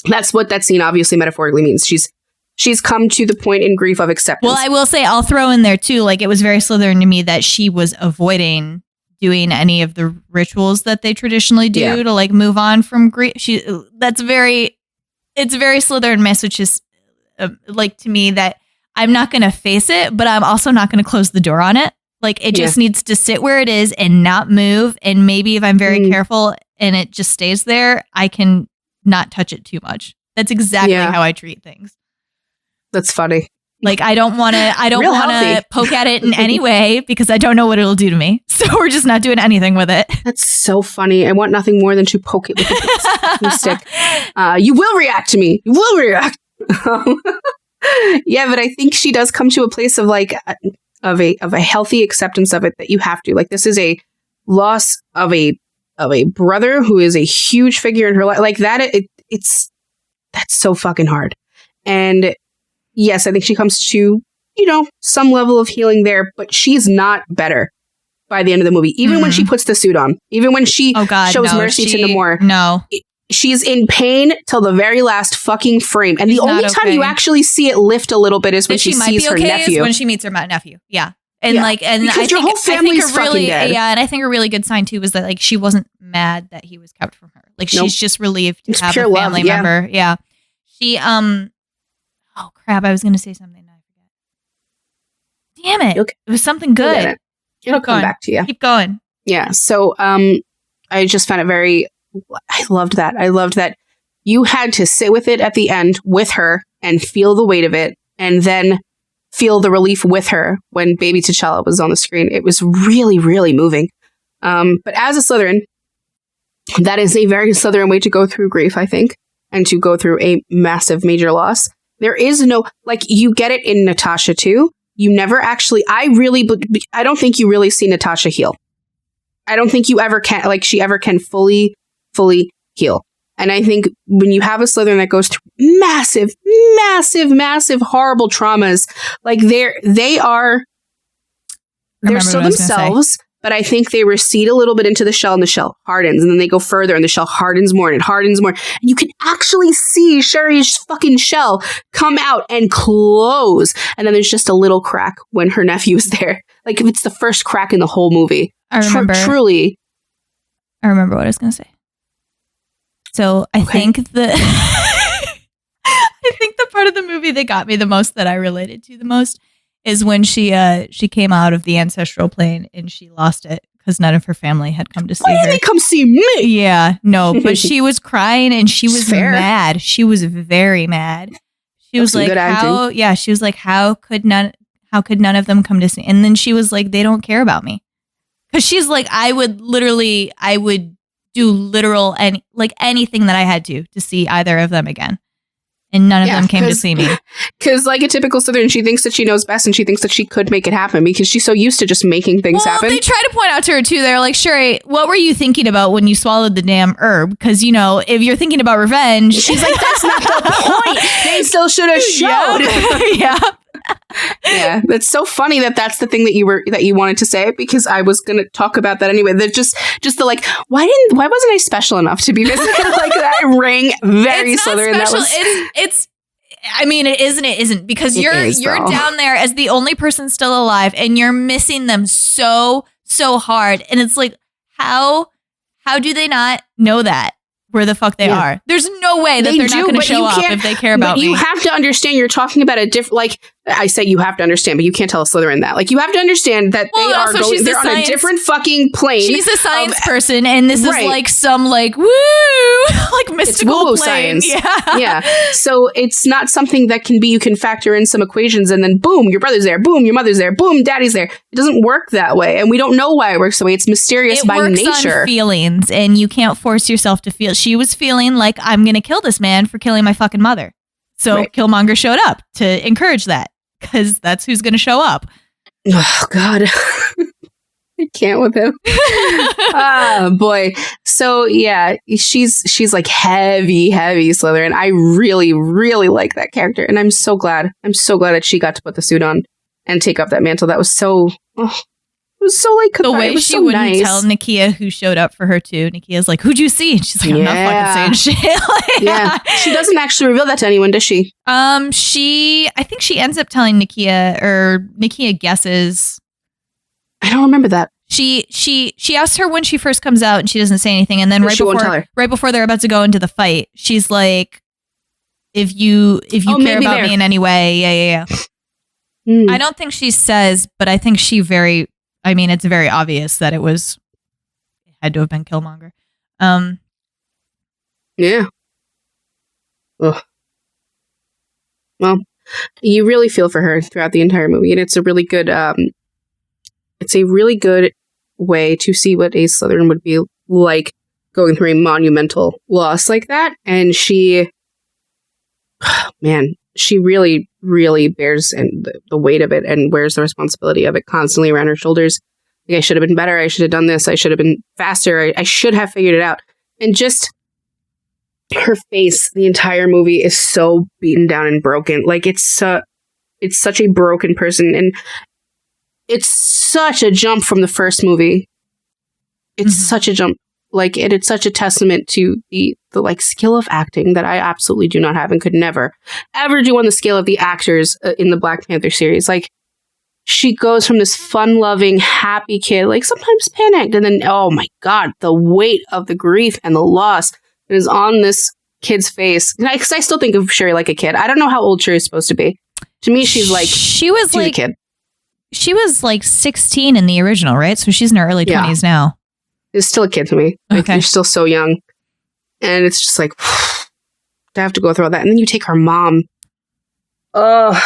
Speaker 1: that's what that scene obviously metaphorically means. She's come to the point in grief of acceptance.
Speaker 2: Well, I will say, I'll throw in there too, like it was very Slytherin to me that she was avoiding doing any of the rituals that they traditionally do to like move on from grief. It's very Slytherin messages, like to me, that I'm not going to face it, but I'm also not going to close the door on it. Like it just needs to sit where it is and not move. And maybe if I'm very careful and it just stays there, I can not touch it too much. That's exactly how I treat things.
Speaker 1: That's funny.
Speaker 2: Like I don't want to poke at it in any way because I don't know what it'll do to me. So we're just not doing anything with it.
Speaker 1: That's so funny. I want nothing more than to poke it with a stick. You will react to me. You will react. Yeah, but I think she does come to a place of like of a healthy acceptance of it, that you have to, like, this is a loss of a brother who is a huge figure in her life, like that. That's so fucking hard. And yes, I think she comes to, some level of healing there, but she's not better by the end of the movie. Even when she puts the suit on, even when she shows mercy to Namor.
Speaker 2: No.
Speaker 1: She's in pain till the very last fucking frame. And the only time you actually see it lift a little bit is when she sees her nephew.
Speaker 2: Is when she meets her nephew. Yeah. And because
Speaker 1: I think whole family's fucking dead.
Speaker 2: Yeah, and I think a really good sign too was that like she wasn't mad that he was kept from her. Like she's just relieved to have a family member. Yeah. She oh crap, I was gonna say something. I forget. Damn it. It was something good.
Speaker 1: It'll come back to you.
Speaker 2: Keep going.
Speaker 1: Yeah. So I just found it I loved that. I loved that you had to sit with it at the end with her and feel the weight of it, and then feel the relief with her when baby T'Challa was on the screen. It was really, really moving. But as a Slytherin, that is a very Slytherin way to go through grief, I think, and to go through a massive major loss. There is no, like, you get it in Natasha too. You never actually, I don't think you really see Natasha heal. I don't think you ever can, like, she ever can fully heal. And I think when you have a Slytherin that goes through massive, horrible traumas, like they're still themselves, but I think they recede a little bit into the shell and the shell hardens, and then they go further and the shell hardens more and it hardens more. And you can actually see Shuri's fucking shell come out and close. And then there's just a little crack when her nephew's there. Like if it's the first crack in the whole movie.
Speaker 2: I remember.
Speaker 1: Truly.
Speaker 2: I remember what I was going to say. So I think I think the part of the movie that got me the most, that I related to the most, is when she came out of the ancestral plane and she lost it because none of her family had come to see her.
Speaker 1: Why didn't they come see me?
Speaker 2: Yeah, no, but she was crying and she was mad. She was very mad. She was like, "How?" Yeah, she was like, "How could none of them come to see?" And then she was like, "They don't care about me," because she's like, I would do literal anything that I had to see either of them again. And none of them came to see me.
Speaker 1: Because like a typical Southern, she thinks that she knows best and she thinks that she could make it happen because she's so used to just making things happen.
Speaker 2: They try to point out to her too. They're like, Shuri, what were you thinking about when you swallowed the damn herb? Because, you know, if you're thinking about revenge.
Speaker 1: She's like, that's not the point. They still should have showed.
Speaker 2: Yeah.
Speaker 1: Yeah, that's so funny that's the thing that you wanted to say, because I was going to talk about that anyway. That just the like, why wasn't I special enough to be missing like that ring? Very Slytherin. That was.
Speaker 2: It's. I mean, it is and it isn't, because you're down there as the only person still alive, and you're missing them so hard, and it's like, how do they not know that? Where the fuck they are. There's no way that they're not going to show up if they care about me.
Speaker 1: You have to understand, you're talking about a different, like, I say you have to understand, but you can't tell a Slytherin that. Like, you have to understand that they're on a different fucking plane.
Speaker 2: She's a science person, and this is like some, like, woo, like mystical plane.
Speaker 1: Science. Yeah. So it's not something that you can factor in some equations and then boom, your brother's there, boom, your mother's there, boom, daddy's there. It doesn't work that way. And we don't know why it works that way. It's mysterious by nature. It works on
Speaker 2: feelings, and you can't force yourself to feel. She was feeling like, I'm going to kill this man for killing my fucking mother. So Killmonger showed up to encourage that, because that's who's going to show up.
Speaker 1: Oh, God. I can't with him. Oh, boy. So, yeah, she's like heavy Slytherin. I really, really like that character. And I'm so glad that she got to put the suit on and take up that mantle. That was so... It was so like
Speaker 2: the way she wouldn't tell Nakia who showed up for her too. Nakia's like, "Who'd you see?" And she's like, "I'm not fucking saying shit."
Speaker 1: Yeah, she doesn't actually reveal that to anyone, does she?
Speaker 2: I think she ends up telling Nakia, or Nakia guesses.
Speaker 1: I don't remember that.
Speaker 2: She asks her when she first comes out, and she doesn't say anything. And then right before they're about to go into the fight, she's like, "If you care about me in any way, yeah." I don't think she says, but I think it's very obvious that it had to have been Killmonger.
Speaker 1: Yeah. Ugh. Well, you really feel for her throughout the entire movie, and it's a really good way to see what a Slytherin would be like going through a monumental loss like that. And she really, really bears the weight of it and wears the responsibility of it constantly around her shoulders. Like, I should have been better. I should have done this. I should have been faster. I should have figured it out. And just her face, the entire movie is so beaten down and broken. Like, it's such a broken person. And it's such a jump from the first movie. It's such a jump. Like, it's such a testament to the like skill of acting that I absolutely do not have and could never, ever do on the scale of the actors in the Black Panther series. Like, she goes from this fun-loving, happy kid, like sometimes panicked, and then, oh my God, the weight of the grief and the loss is on this kid's face. Because I still think of Shuri like a kid. I don't know how old Shuri is supposed to be. To me, she's a kid.
Speaker 2: She was like 16 in the original, right? So she's in her early 20s now.
Speaker 1: Is still a kid to me. Like,
Speaker 2: okay.
Speaker 1: You're still so young. And it's just like, to have to go through all that. And then you take her mom. Ugh.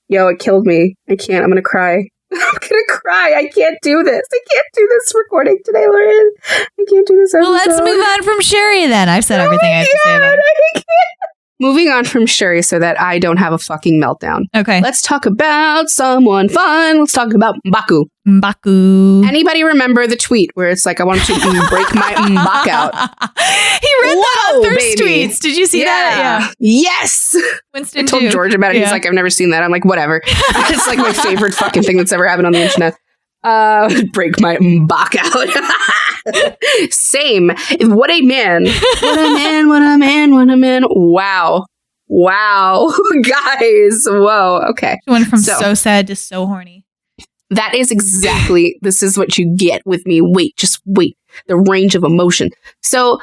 Speaker 1: Yo, it killed me. I can't. I'm going to cry. I'm going to cry. I can't do this. I can't do this recording today, Lauren. I can't do this episode.
Speaker 2: Well, let's move on from Shuri then. I've said everything I have to say about it.
Speaker 1: Moving on from Shuri so that I don't have a fucking meltdown.
Speaker 2: Okay.
Speaker 1: Let's talk about someone fun. Let's talk about M'Baku.
Speaker 2: M'Baku.
Speaker 1: Anybody remember the tweet where it's like, I want you to break my M'Bak out?
Speaker 2: He read that on Thirst Tweets. Did you see that? Yeah.
Speaker 1: Yes.
Speaker 2: Winston
Speaker 1: I told George about it. Yeah. He's like, I've never seen that. I'm like, whatever. It's like my favorite fucking thing that's ever happened on the internet. Break my M'Bak out. Same. What a man. What a man. What a man. What a man. Wow. Guys. Whoa. Okay.
Speaker 2: She went from so sad to so horny.
Speaker 1: That is exactly, this is what you get with me. Just wait. The range of emotion. So,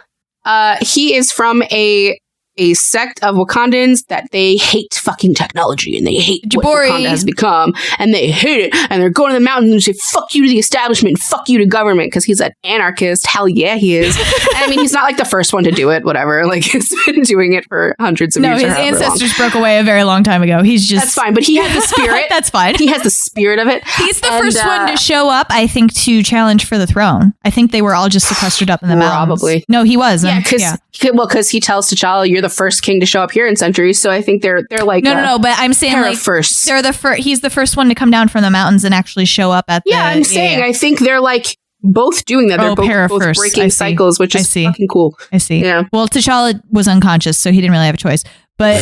Speaker 1: he is from a a sect of Wakandans that they hate fucking technology and they hate what Wakanda has become and they hate it and they're going to the mountains and say fuck you to the establishment, fuck you to government because he's an anarchist. Hell yeah, he is. I mean, he's not like the first one to do it, whatever. Like he's been doing it for hundreds of years.
Speaker 2: No, his ancestors broke away a very long time ago. He's just...
Speaker 1: That's fine, but he has the spirit.
Speaker 2: That's fine.
Speaker 1: He has the spirit of it.
Speaker 2: He's the first one to show up, I think, to challenge for the throne. I think they were all just sequestered up in the mountains.
Speaker 1: Probably.
Speaker 2: No, he was.
Speaker 1: Yeah, because he tells T'Challa, "You're the first king to show up here in centuries." So I think they're like
Speaker 2: no. But I'm saying like
Speaker 1: first.
Speaker 2: They're the first. He's the first one to come down from the mountains and actually show up at.
Speaker 1: I'm saying I think they're like both doing that. They're both breaking cycles, which is fucking cool.
Speaker 2: I see.
Speaker 1: Yeah.
Speaker 2: Well, T'Challa was unconscious, so he didn't really have a choice. But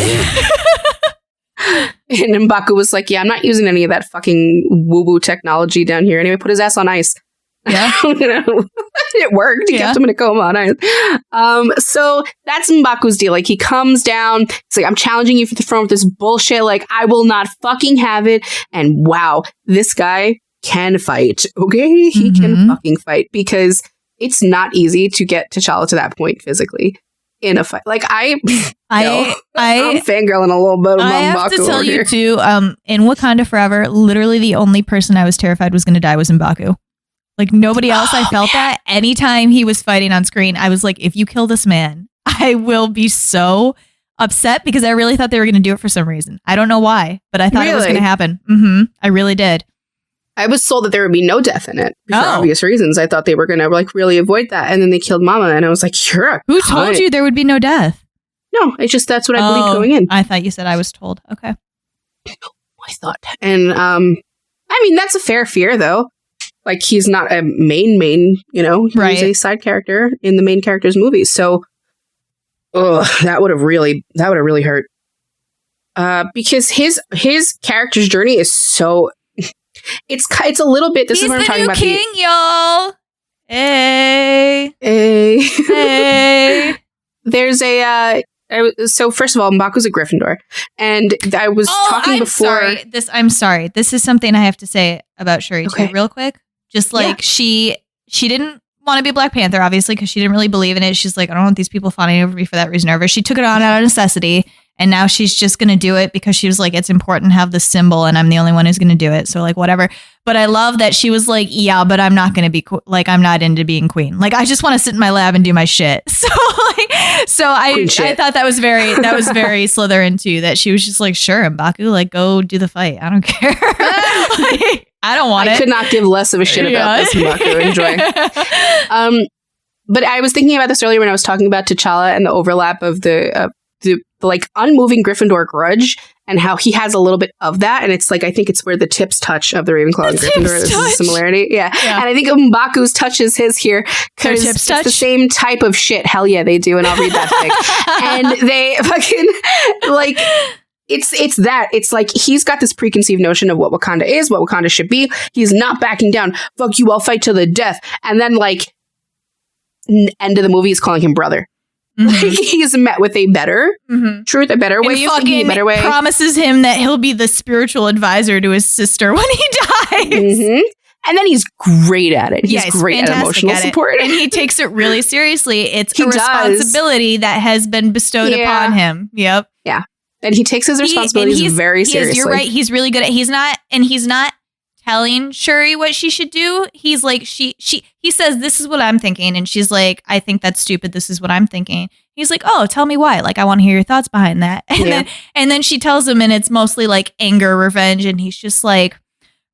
Speaker 1: and M'Baku was like, "Yeah, I'm not using any of that fucking woo-woo technology down here." Anyway, put his ass on ice.
Speaker 2: Yeah.
Speaker 1: It worked. He kept him in a coma on ice. So that's M'Baku's deal. Like, he comes down. It's like, I'm challenging you for the throne with this bullshit. Like, I will not fucking have it. And wow, this guy can fight. Okay? He can fucking fight because it's not easy to get T'Challa to that point physically in a fight. Like, I'm fangirling a little bit.
Speaker 2: I have to tell you too, in Wakanda Forever, literally the only person I was terrified was going to die was M'Baku. Like, nobody else, I felt that. Anytime he was fighting on screen, I was like, if you kill this man, I will be so upset because I really thought they were going to do it for some reason. I don't know why, but I thought it was going to happen. I really did.
Speaker 1: I was told that there would be no death in it for obvious reasons. I thought they were going to like really avoid that. And then they killed Mama. And I was like, you're a
Speaker 2: Who told you there would be no death?
Speaker 1: No, it's just that's what I believed going in.
Speaker 2: I thought you said I was told. Okay.
Speaker 1: I thought. And I mean, that's a fair fear, though. Like, he's not a main, you know, he's a side character in the main character's movies. So, that would have really hurt. Because his character's journey is so, it's a little bit, this is what I'm talking about.
Speaker 2: He's the new king, y'all. Hey.
Speaker 1: There's so first of all, M'Baku's a Gryffindor. And I was talking before.
Speaker 2: I'm sorry. This is something I have to say about Shuri too, real quick. Just like she didn't want to be Black Panther, obviously, because she didn't really believe in it. She's like, I don't want these people fawning over me for that reason. Or she took it on out of necessity, and now she's just going to do it because she was like, it's important to have the symbol, and I'm the only one who's going to do it. So like, whatever. But I love that she was like, yeah, but I'm not going to be like, I'm not into being queen. Like, I just want to sit in my lab and do my shit. So I thought that was very Slytherin too. That she was just like, sure, M'Baku, like, go do the fight. I don't care. Like, I don't want it.
Speaker 1: I could not give less of a shit about this M'Baku. Enjoy. But I was thinking about this earlier when I was talking about T'Challa and the overlap of the like unmoving Gryffindor grudge and how he has a little bit of that. And it's like, I think it's where the tips touch of the Ravenclaw and Gryffindor. There's a similarity. Yeah. And I think M'Baku's touches his here because it's the same type of shit. Hell yeah, they do. And I'll read that thing. And they fucking like... It's that. It's like he's got this preconceived notion of what Wakanda is, what Wakanda should be. He's not backing down. Fuck you, I'll fight to the death. And then, like, end of the movie, he's calling him brother. Like, he's met with a better truth, a better way of thinking, a better way.
Speaker 2: Promises him that he'll be the spiritual advisor to his sister when he dies.
Speaker 1: And then he's great at it. He's great at emotional support.
Speaker 2: And he takes it really seriously. It's a responsibility that has been bestowed upon him. Yep.
Speaker 1: Yeah. And he takes his responsibilities very seriously.
Speaker 2: You're right. He's really good at. He's not telling Shuri what she should do. He's like he says, "This is what I'm thinking," and she's like, "I think that's stupid. This is what I'm thinking." He's like, "Oh, tell me why. Like, I want to hear your thoughts behind that." And then she tells him, and it's mostly like anger, revenge, and he's just like,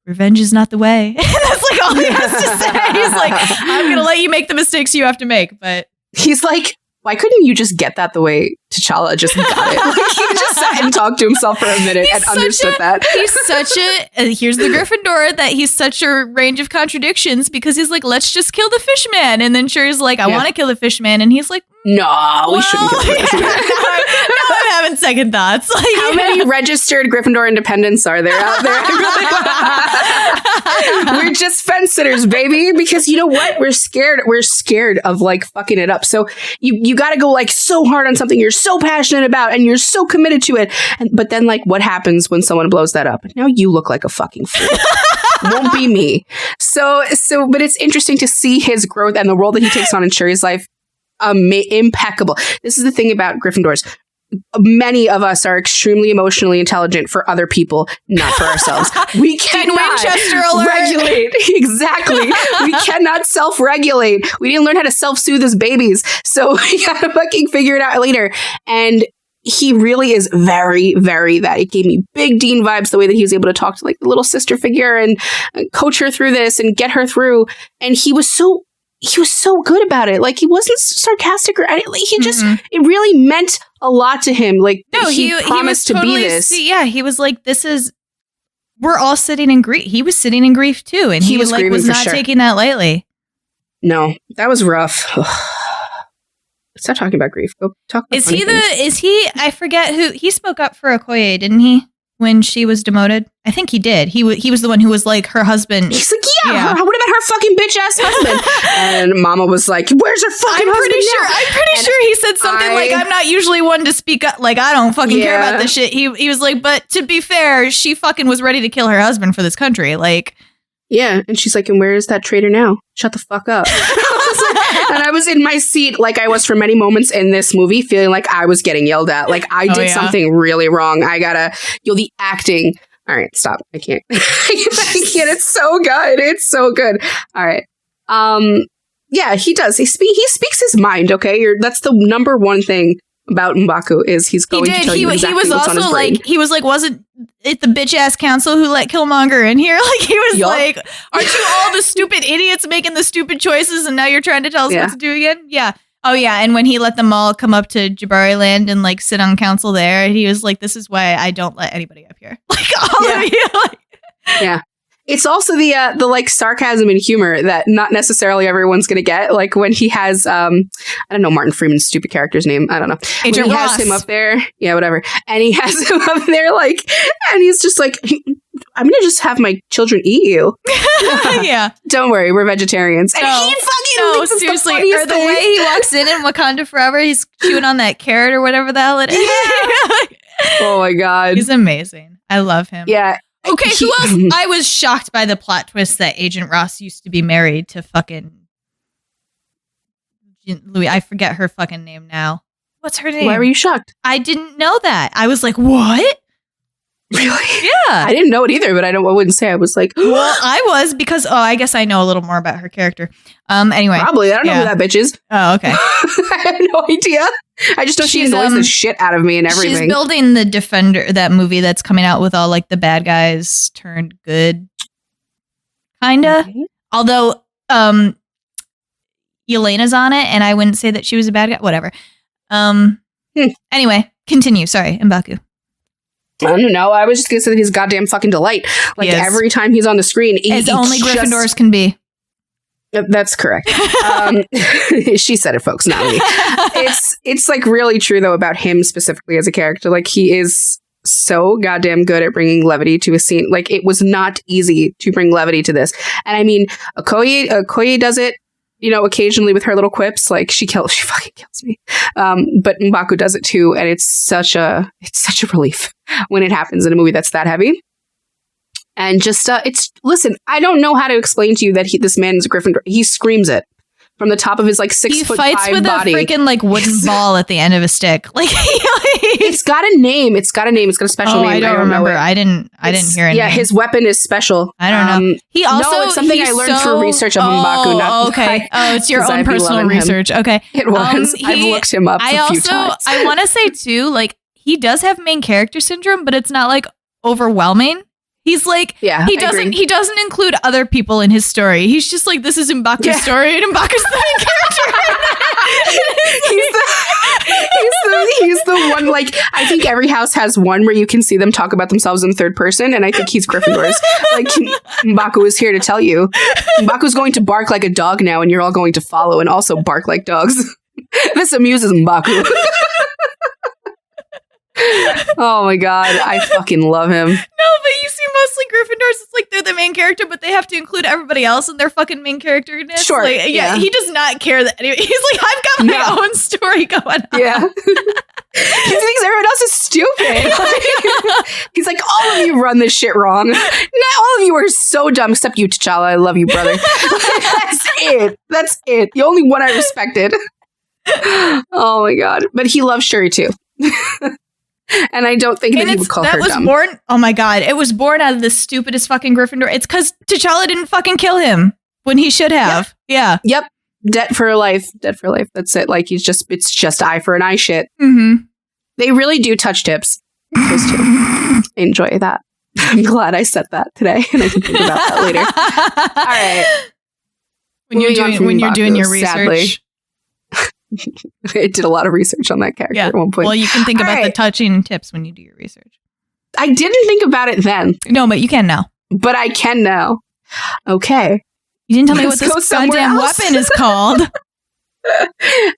Speaker 2: "Revenge is not the way." And that's like all he has to say. He's like, "I'm gonna let you make the mistakes you have to make," but
Speaker 1: he's like, why couldn't you just get that the way T'Challa just got it? Like, he just sat and talked to himself for a minute and understood that.
Speaker 2: He's such here's the Gryffindor, that he's such a range of contradictions because he's like, let's just kill the fish man. And then Shuri's like, I want to kill the fish man. And he's like,
Speaker 1: no, we shouldn't kill the fish man.
Speaker 2: Now I'm having second thoughts. Like,
Speaker 1: how many registered Gryffindor independents are there out there? We're just fence sitters, baby. Because you know what? We're scared of like fucking it up. So you got to go like so hard on something you're so passionate about and you're so committed to it. But then like what happens when someone blows that up? Now you look like a fucking fool. Won't be me. So, but it's interesting to see his growth and the role that he takes on in Shuri's life. Impeccable. This is the thing about Gryffindors. many of us are extremely emotionally intelligent for other people, not for ourselves. We cannot regulate. Exactly. We cannot self-regulate. We didn't learn how to self-soothe as babies. So we gotta fucking figure it out later. And he really is very, very that. It gave me big Dean vibes, the way that he was able to talk to like the little sister figure and coach her through this and get her through. And he was so good about it. Like, he wasn't sarcastic or anything. He just, it really meant a lot to him. Like, no, he promised to be this.
Speaker 2: Yeah, he was like, we're all sitting in grief. He was sitting in grief too. And he was not taking that lightly.
Speaker 1: No, that was rough. Stop talking about grief. Go talk about
Speaker 2: I forget who, he spoke up for Okoye, didn't he? When she was demoted? I think he did. He was the one who was like her husband.
Speaker 1: He's like, what about her fucking bitch ass husband? And Mama was like, where's her fucking husband now?
Speaker 2: I'm pretty sure he said something like, I'm not usually one to speak up. Like, I don't fucking care about this shit. He was like, but to be fair, she fucking was ready to kill her husband for this country. Like,
Speaker 1: yeah. And she's like, and where is that traitor now? Shut the fuck up. And I was in my seat like I was for many moments in this movie, feeling like I was getting yelled at. Like I did something really wrong. I gotta, the acting. All right, stop. I can't. I can't. It's so good. It's so good. All right. Yeah, he does. He speaks his mind. Okay, that's the number one thing about M'Baku is he's going to tell you exactly what's on his brain.
Speaker 2: He was like, wasn't it the bitch ass council who let Killmonger in here? Like, he was like, aren't you all the stupid idiots making the stupid choices, and now you're trying to tell us what to do again? Yeah. Oh yeah. And when he let them all come up to Jabari Land and like sit on council there, he was like, this is why I don't let anybody up here. Like, all of you. Like,
Speaker 1: yeah. It's also the like sarcasm and humor that not necessarily everyone's going to get. Like when he has, I don't know, Martin Freeman's stupid character's name. I don't know.
Speaker 2: Agent
Speaker 1: when he
Speaker 2: Ross.
Speaker 1: has him up there. Yeah, whatever. And he has him up there like, and he's just like, I'm going to just have my children eat you.
Speaker 2: Yeah.
Speaker 1: Don't worry. We're vegetarians. And he fucking
Speaker 2: seriously. Or the way he walks in Wakanda Forever, he's chewing on that carrot or whatever the hell it is.
Speaker 1: Yeah. Oh my God.
Speaker 2: He's amazing. I love him.
Speaker 1: Yeah.
Speaker 2: Okay, who else? I was shocked by the plot twist that Agent Ross used to be married to fucking Louis. I forget her fucking name now. What's her name?
Speaker 1: Why were you shocked?
Speaker 2: I didn't know that. I was like, what?
Speaker 1: Really?
Speaker 2: Yeah.
Speaker 1: I didn't know it either, but I wouldn't say I was like,
Speaker 2: well, I was because, I guess I know a little more about her character. Anyway.
Speaker 1: Probably. I don't know who that bitch is.
Speaker 2: Oh, okay.
Speaker 1: I have no idea. I just know she annoys the shit out of me and everything.
Speaker 2: She's building the Defender, that movie that's coming out with all like the bad guys turned good. Kinda. Okay. Although, Yelena's on it and I wouldn't say that she was a bad guy. Whatever. Anyway, continue. Sorry, M'Baku.
Speaker 1: I don't know. I was just gonna say that he's a goddamn fucking delight. Like every time he's on the screen,
Speaker 2: as only Gryffindors can be.
Speaker 1: That's correct. She said it, folks, not me. It's like really true though about him specifically as a character. Like he is so goddamn good at bringing levity to a scene. Like it was not easy to bring levity to this. And I mean, Okoye does it, occasionally with her little quips. Like she fucking kills me. But M'Baku does it too, and it's such a relief when it happens in a movie that's that heavy. And just listen, I don't know how to explain to you that this man is a Gryffindor. He screams it from the top of his like 6'5" body. He fights with a
Speaker 2: freaking like wooden ball at the end of a stick. Like
Speaker 1: it's got a name. It's got a special name.
Speaker 2: I don't remember. I didn't hear it.
Speaker 1: Yeah, his weapon is special.
Speaker 2: I don't know. He also
Speaker 1: it's something I learned through research of M'Baku.
Speaker 2: Okay. It's your own personal research. Okay.
Speaker 1: It was. I've looked him up a few times.
Speaker 2: I want to say too, like he does have main character syndrome, but it's not like overwhelming. He's like, he doesn't include other people in his story. He's just like, this is M'Baku's story, and M'Baku's the main character.
Speaker 1: he's the one, like, I think every house has one where you can see them talk about themselves in third person, and I think he's Gryffindor's. Like, M'Baku is here to tell you. M'Baku's going to bark like a dog now, and you're all going to follow and also bark like dogs. This amuses M'Baku. Oh my God, I fucking love him.
Speaker 2: No, but you see mostly Gryffindors, it's like they're the main character, but they have to include everybody else in their fucking main character-ness.
Speaker 1: Sure.
Speaker 2: Like, he does not care that anyway. He's like, I've got my own story going on.
Speaker 1: Yeah. He thinks everyone else is stupid. He's like, all of you run this shit wrong. Not all of you are so dumb, except you, T'Challa. I love you, brother. That's it. The only one I respected. Oh my God. But he loves Shuri too. And I don't think that he would call her dumb.
Speaker 2: Born. Oh my God. It was born out of the stupidest fucking Gryffindor. It's because T'Challa didn't fucking kill him when he should have. Yeah.
Speaker 1: Yep. Debt for life. Debt for life. That's it. Like it's just eye for an eye shit.
Speaker 2: Mm-hmm.
Speaker 1: They really do touch tips. Those two. Enjoy that. I'm glad I said that today and I can think about that later. All right.
Speaker 2: When you're doing your research.
Speaker 1: I did a lot of research on that character at one point.
Speaker 2: Well, you can think about the touching tips when you do your research.
Speaker 1: I didn't think about it then.
Speaker 2: No, but you can now.
Speaker 1: But I can now. Okay.
Speaker 2: You didn't tell me what this goddamn weapon is called.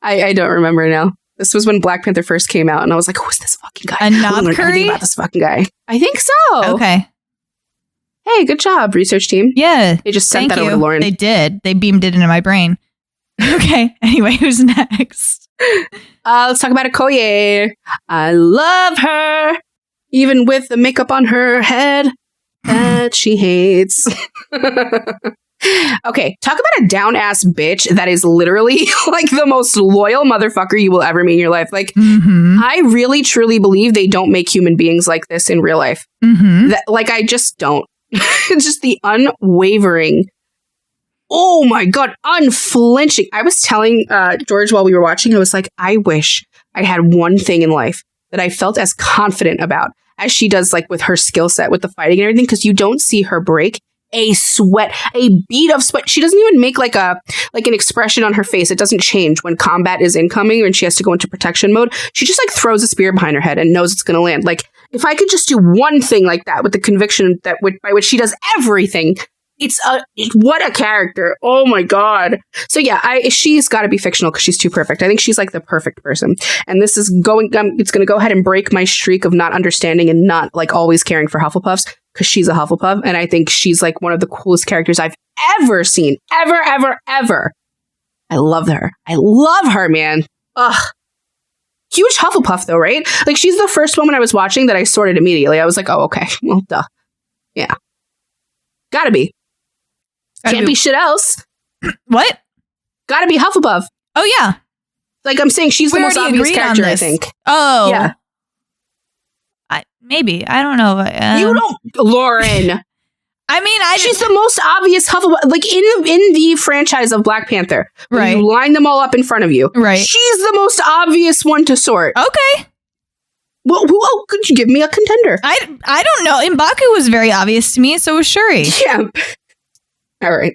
Speaker 1: I don't remember now. This was when Black Panther first came out, and I was like, who's this fucking guy?
Speaker 2: A knob curry?
Speaker 1: Everything about this fucking guy. I think so.
Speaker 2: Okay.
Speaker 1: Hey, good job, research team.
Speaker 2: Yeah.
Speaker 1: They just sent that over to Lauren.
Speaker 2: They did. They beamed it into my brain. Okay. Anyway, who's next?
Speaker 1: Let's talk about Okoye. I love her, even with the makeup on her head that she hates. Okay, talk about a down-ass bitch that is literally like the most loyal motherfucker you will ever meet in your life. Like, I really, truly believe they don't make human beings like this in real life. Like, I just don't. It's just the unwavering, oh my God, unflinching. I was telling George while we were watching, I was like, I wish I had one thing in life that I felt as confident about as she does, like with her skill set with the fighting and everything, because you don't see her break a bead of sweat. She doesn't even make like an expression on her face. It doesn't change when combat is incoming and she has to go into protection mode. She just like throws a spear behind her head and knows it's going to land. Like, if I could just do one thing like that with the conviction that by which she does everything, what a character. Oh my God. So yeah, she's got to be fictional because she's too perfect. I think she's like the perfect person. And this is it's going to go ahead and break my streak of not understanding and not like always caring for Hufflepuffs, because she's a Hufflepuff. And I think she's like one of the coolest characters I've ever seen. Ever, ever, ever. I love her. I love her, man. Ugh. Huge Hufflepuff though, right? Like, she's the first woman I was watching that I sorted immediately. I was like, oh, okay. Well, duh. Yeah. Gotta be. Can't be shit else.
Speaker 2: What?
Speaker 1: Gotta be Hufflepuff.
Speaker 2: Oh, yeah.
Speaker 1: Like, I'm saying she's the most obvious character, I think.
Speaker 2: Oh.
Speaker 1: Yeah.
Speaker 2: Maybe. I don't know.
Speaker 1: You don't, Lauren.
Speaker 2: I mean,
Speaker 1: she's the most obvious Hufflepuff. Like, in the franchise of Black Panther.
Speaker 2: Right.
Speaker 1: You line them all up in front of you.
Speaker 2: Right.
Speaker 1: She's the most obvious one to sort.
Speaker 2: Okay.
Speaker 1: Well, could you give me a contender?
Speaker 2: I don't know. M'Baku was very obvious to me, so was Shuri.
Speaker 1: Yeah. All right.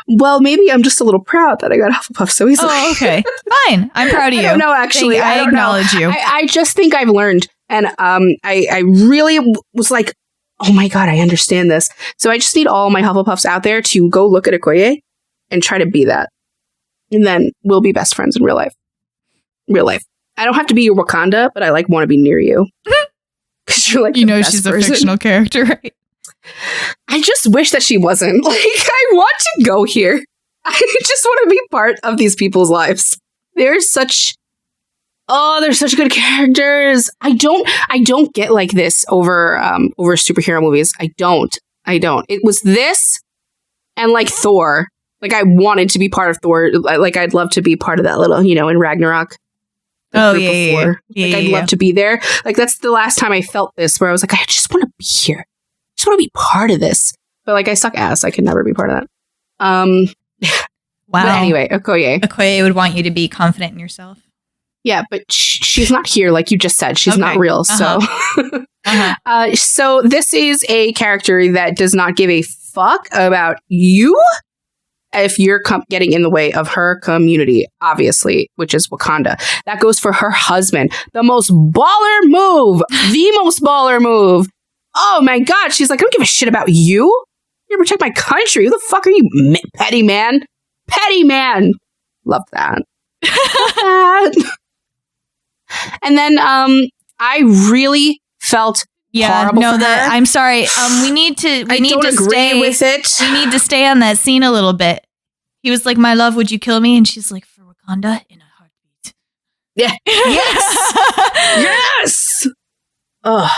Speaker 1: Well, maybe I'm just a little proud that I got Hufflepuff so easily.
Speaker 2: Oh, okay. Fine. I'm proud of you.
Speaker 1: I don't know, actually.
Speaker 2: I acknowledge you.
Speaker 1: I just think I've learned. And I really was like, oh my God, I understand this. So I just need all my Hufflepuffs out there to go look at Okoye and try to be that. And then we'll be best friends in real life. Real life. I don't have to be your Wakanda, but I like want to be near you. Because you're like,
Speaker 2: she's a fictional character, right?
Speaker 1: I just wish that she wasn't. Like, I want to go here. I just want to be part of these people's lives. They're such good characters. I don't get like this over superhero movies. I don't. It was this and like Thor. Like, I wanted to be part of Thor. Like, I'd love to be part of that little, in Ragnarok.
Speaker 2: Oh, yeah.
Speaker 1: I'd love to be there. Like, that's the last time I felt this, where I was like, I just want to be here. I just want to be part of this. But like, I suck ass. I could never be part of that.
Speaker 2: Wow.
Speaker 1: But anyway, Okoye.
Speaker 2: Okoye would want you to be confident in yourself.
Speaker 1: Yeah, but she's not here, like you just said. She's not real. So, so this is a character that does not give a fuck about you if you're getting in the way of her community, obviously, which is Wakanda. That goes for her husband. The most baller move. The most baller move. Oh my God. She's like, I don't give a shit about you. You protect my country. Who the fuck are you, petty man? Petty man. Love that. And then I really felt horrible for her.
Speaker 2: I'm sorry. We need to
Speaker 1: stay with it.
Speaker 2: We need to stay on that scene a little bit. He was like, "My love, would you kill me?" And she's like, "For Wakanda, in a heartbeat."
Speaker 1: Yeah. Yes. Yes. Oh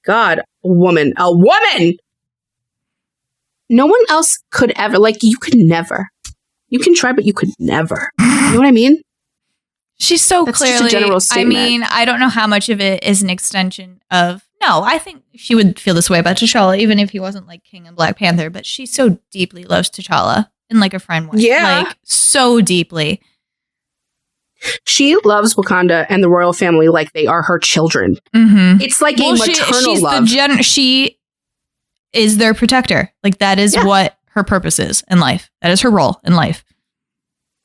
Speaker 1: God, a woman. No one else could ever. Like, you could never. You can try, but you could never. You know what I mean?
Speaker 2: She's so
Speaker 1: That's
Speaker 2: clearly,
Speaker 1: just a general statement.
Speaker 2: I mean, I don't know how much of it is an extension of, no, I think she would feel this way about T'Challa, even if he wasn't like King and Black Panther, but she so deeply loves T'Challa in like a friend way.
Speaker 1: Yeah.
Speaker 2: Like so deeply.
Speaker 1: She loves Wakanda and the royal family like they are her children.
Speaker 2: Mm-hmm.
Speaker 1: It's like a maternal love.
Speaker 2: She is their protector. Like that is what her purpose is in life. That is her role in life.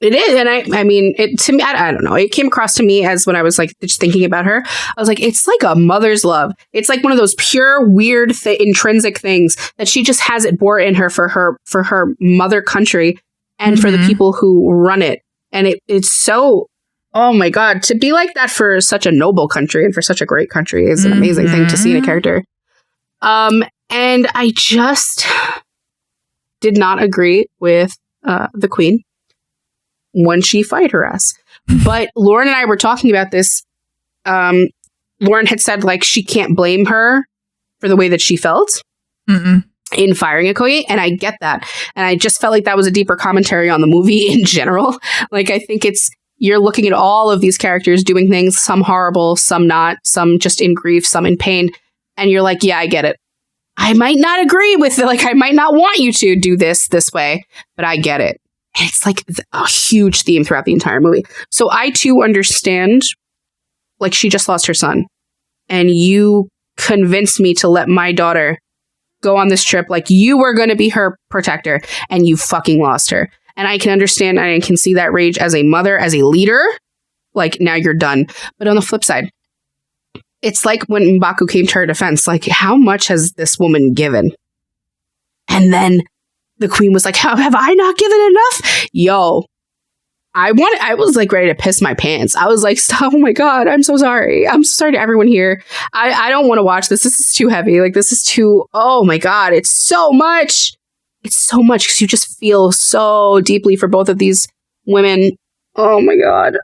Speaker 1: It is. And I mean, to me, I don't know. It came across to me as when I was like just thinking about her, I was like, it's like a mother's love. It's like one of those pure, weird, intrinsic things that she just has it bore in her for her mother country and for the people who run it. And it's so, oh my God, to be like that for such a noble country and for such a great country is an amazing thing to see in a character. And I just did not agree with the Queen when she fired her ass. But Lauren and I were talking about this. Lauren had said like she can't blame her for the way that she felt in firing Okoye, and I get that. And I just felt like that was a deeper commentary on the movie in general. Like I think you're looking at all of these characters doing things, some horrible, some not, some just in grief, some in pain, and you're like, yeah, I get it. I might not agree with it. Like I might not want you to do this way, but I get it. And it's like a huge theme throughout the entire movie. So I too understand, like she just lost her son and you convinced me to let my daughter go on this trip. Like you were going to be her protector and you fucking lost her. And I can understand and I can see that rage as a mother, as a leader. Like now you're done. But on the flip side, it's like when M'Baku came to her defense, like how much has this woman given? And then the Queen was like, have I not given enough? Yo, I was like ready to piss my pants. I was like, stop. Oh my God. I'm so sorry. I'm so sorry to everyone here. I don't want to watch this. This is too heavy. Like this is too, oh my God. It's so much. It's so much because you just feel so deeply for both of these women. Oh my God.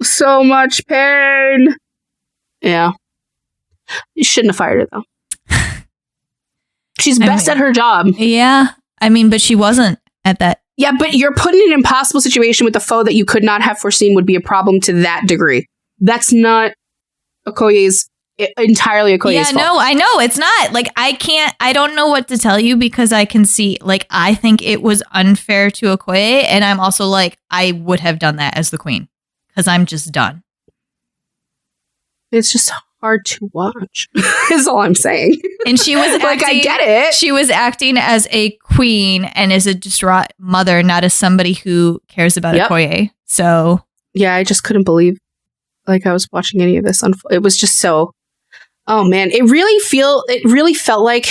Speaker 1: So much pain. Yeah. You shouldn't have fired her though. She's best at her job.
Speaker 2: Yeah. I mean, but she wasn't at that.
Speaker 1: Yeah, but you're put in an impossible situation with a foe that you could not have foreseen would be a problem to that degree. That's not entirely Okoye's fault.
Speaker 2: No, I know. It's not. Like, I don't know what to tell you because I can see, like, I think it was unfair to Okoye. And I'm also like, I would have done that as the Queen because I'm just done.
Speaker 1: It's just hard to watch is all I'm saying.
Speaker 2: And she was
Speaker 1: like, I get it.
Speaker 2: She was acting as a queen and as a distraught mother, not as somebody who cares about Okoye. So
Speaker 1: yeah, I just couldn't believe like I was watching any of this. It was just so, oh man, it really felt like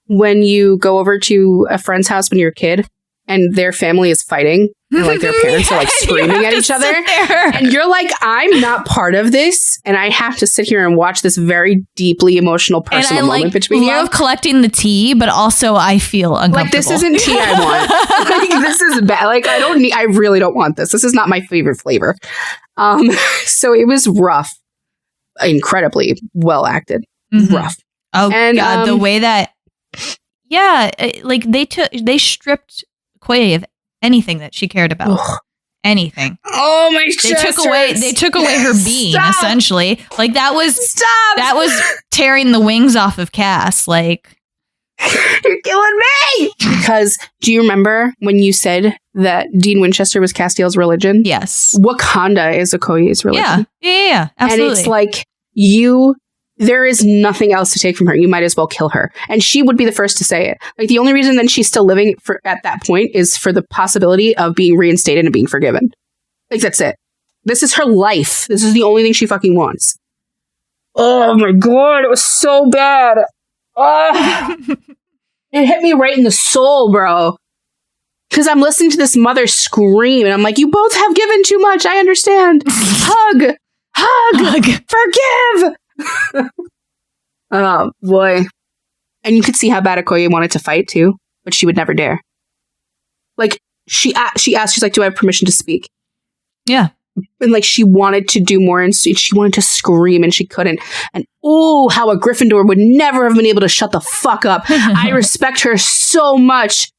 Speaker 1: when you go over to a friend's house when you're a kid and their family is fighting and like their parents are like screaming at each other and you're like, I'm not part of this and I have to sit here and watch this very deeply emotional personal moment between you. I love
Speaker 2: collecting the tea, but also I feel uncomfortable.
Speaker 1: Like this isn't tea I want. Like this is bad. Like I really don't want this. This is not my favorite flavor. So it was rough. Incredibly well acted. Rough.
Speaker 2: Oh and, God, the way that like they stripped Okoye of anything that she cared about. Anything.
Speaker 1: Oh my God.
Speaker 2: They took away her being, essentially. Like that was tearing the wings off of Cass. Like
Speaker 1: you're killing me. Because do you remember when you said that Dean Winchester was Castiel's religion?
Speaker 2: Yes.
Speaker 1: Wakanda is Okoye's religion.
Speaker 2: Yeah, absolutely.
Speaker 1: And it's like there is nothing else to take from her. You might as well kill her. And she would be the first to say it. Like the only reason then she's still living at that point is for the possibility of being reinstated and being forgiven. Like that's it. This is her life. This is the only thing she fucking wants. Oh my God. It was so bad. Oh, it hit me right in the soul, bro. Because I'm listening to this mother scream and I'm like, you both have given too much. I understand. Hug. Forgive. Oh boy. And you could see how bad Okoye wanted to fight too, but she would never dare. Like she asked, she's like, do I have permission to speak?
Speaker 2: Yeah.
Speaker 1: And like she wanted to do more and she wanted to scream and she couldn't. And how a Gryffindor would never have been able to shut the fuck up. I respect her so much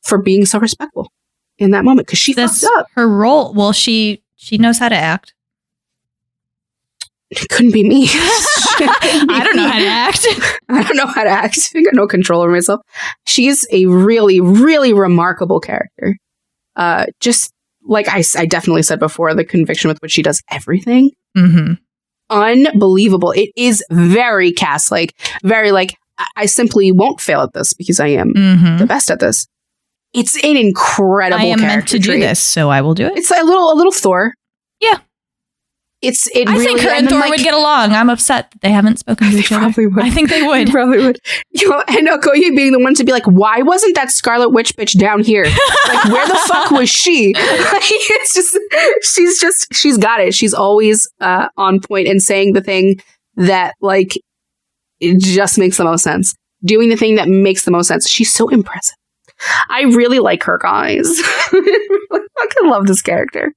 Speaker 1: for being so respectful in that moment because she fucked up.
Speaker 2: Her role. Well, she knows how to act.
Speaker 1: It couldn't be me.
Speaker 2: I don't know how to act.
Speaker 1: I don't know how to act. I got no control over myself. She's a really, really remarkable character. Just like I definitely said before, the conviction with which she does everything.
Speaker 2: Mm-hmm.
Speaker 1: Unbelievable. It is very Cass, like very like I simply won't fail at this because I am the best at this. It's an incredible character.
Speaker 2: I am meant to do this, so I will do it.
Speaker 1: It's a little Thor.
Speaker 2: Yeah. I think her and Thor would get along. I'm upset that they haven't spoken to each other.
Speaker 1: Would.
Speaker 2: I think they would.
Speaker 1: They probably would. And Okoye being the one to be like, why wasn't that Scarlet Witch bitch down here? Like, where the fuck was she? It's just, she's got it. She's always on point and saying the thing that, like, it just makes the most sense. Doing the thing that makes the most sense. She's so impressive. I really like her, guys. I fucking love this character.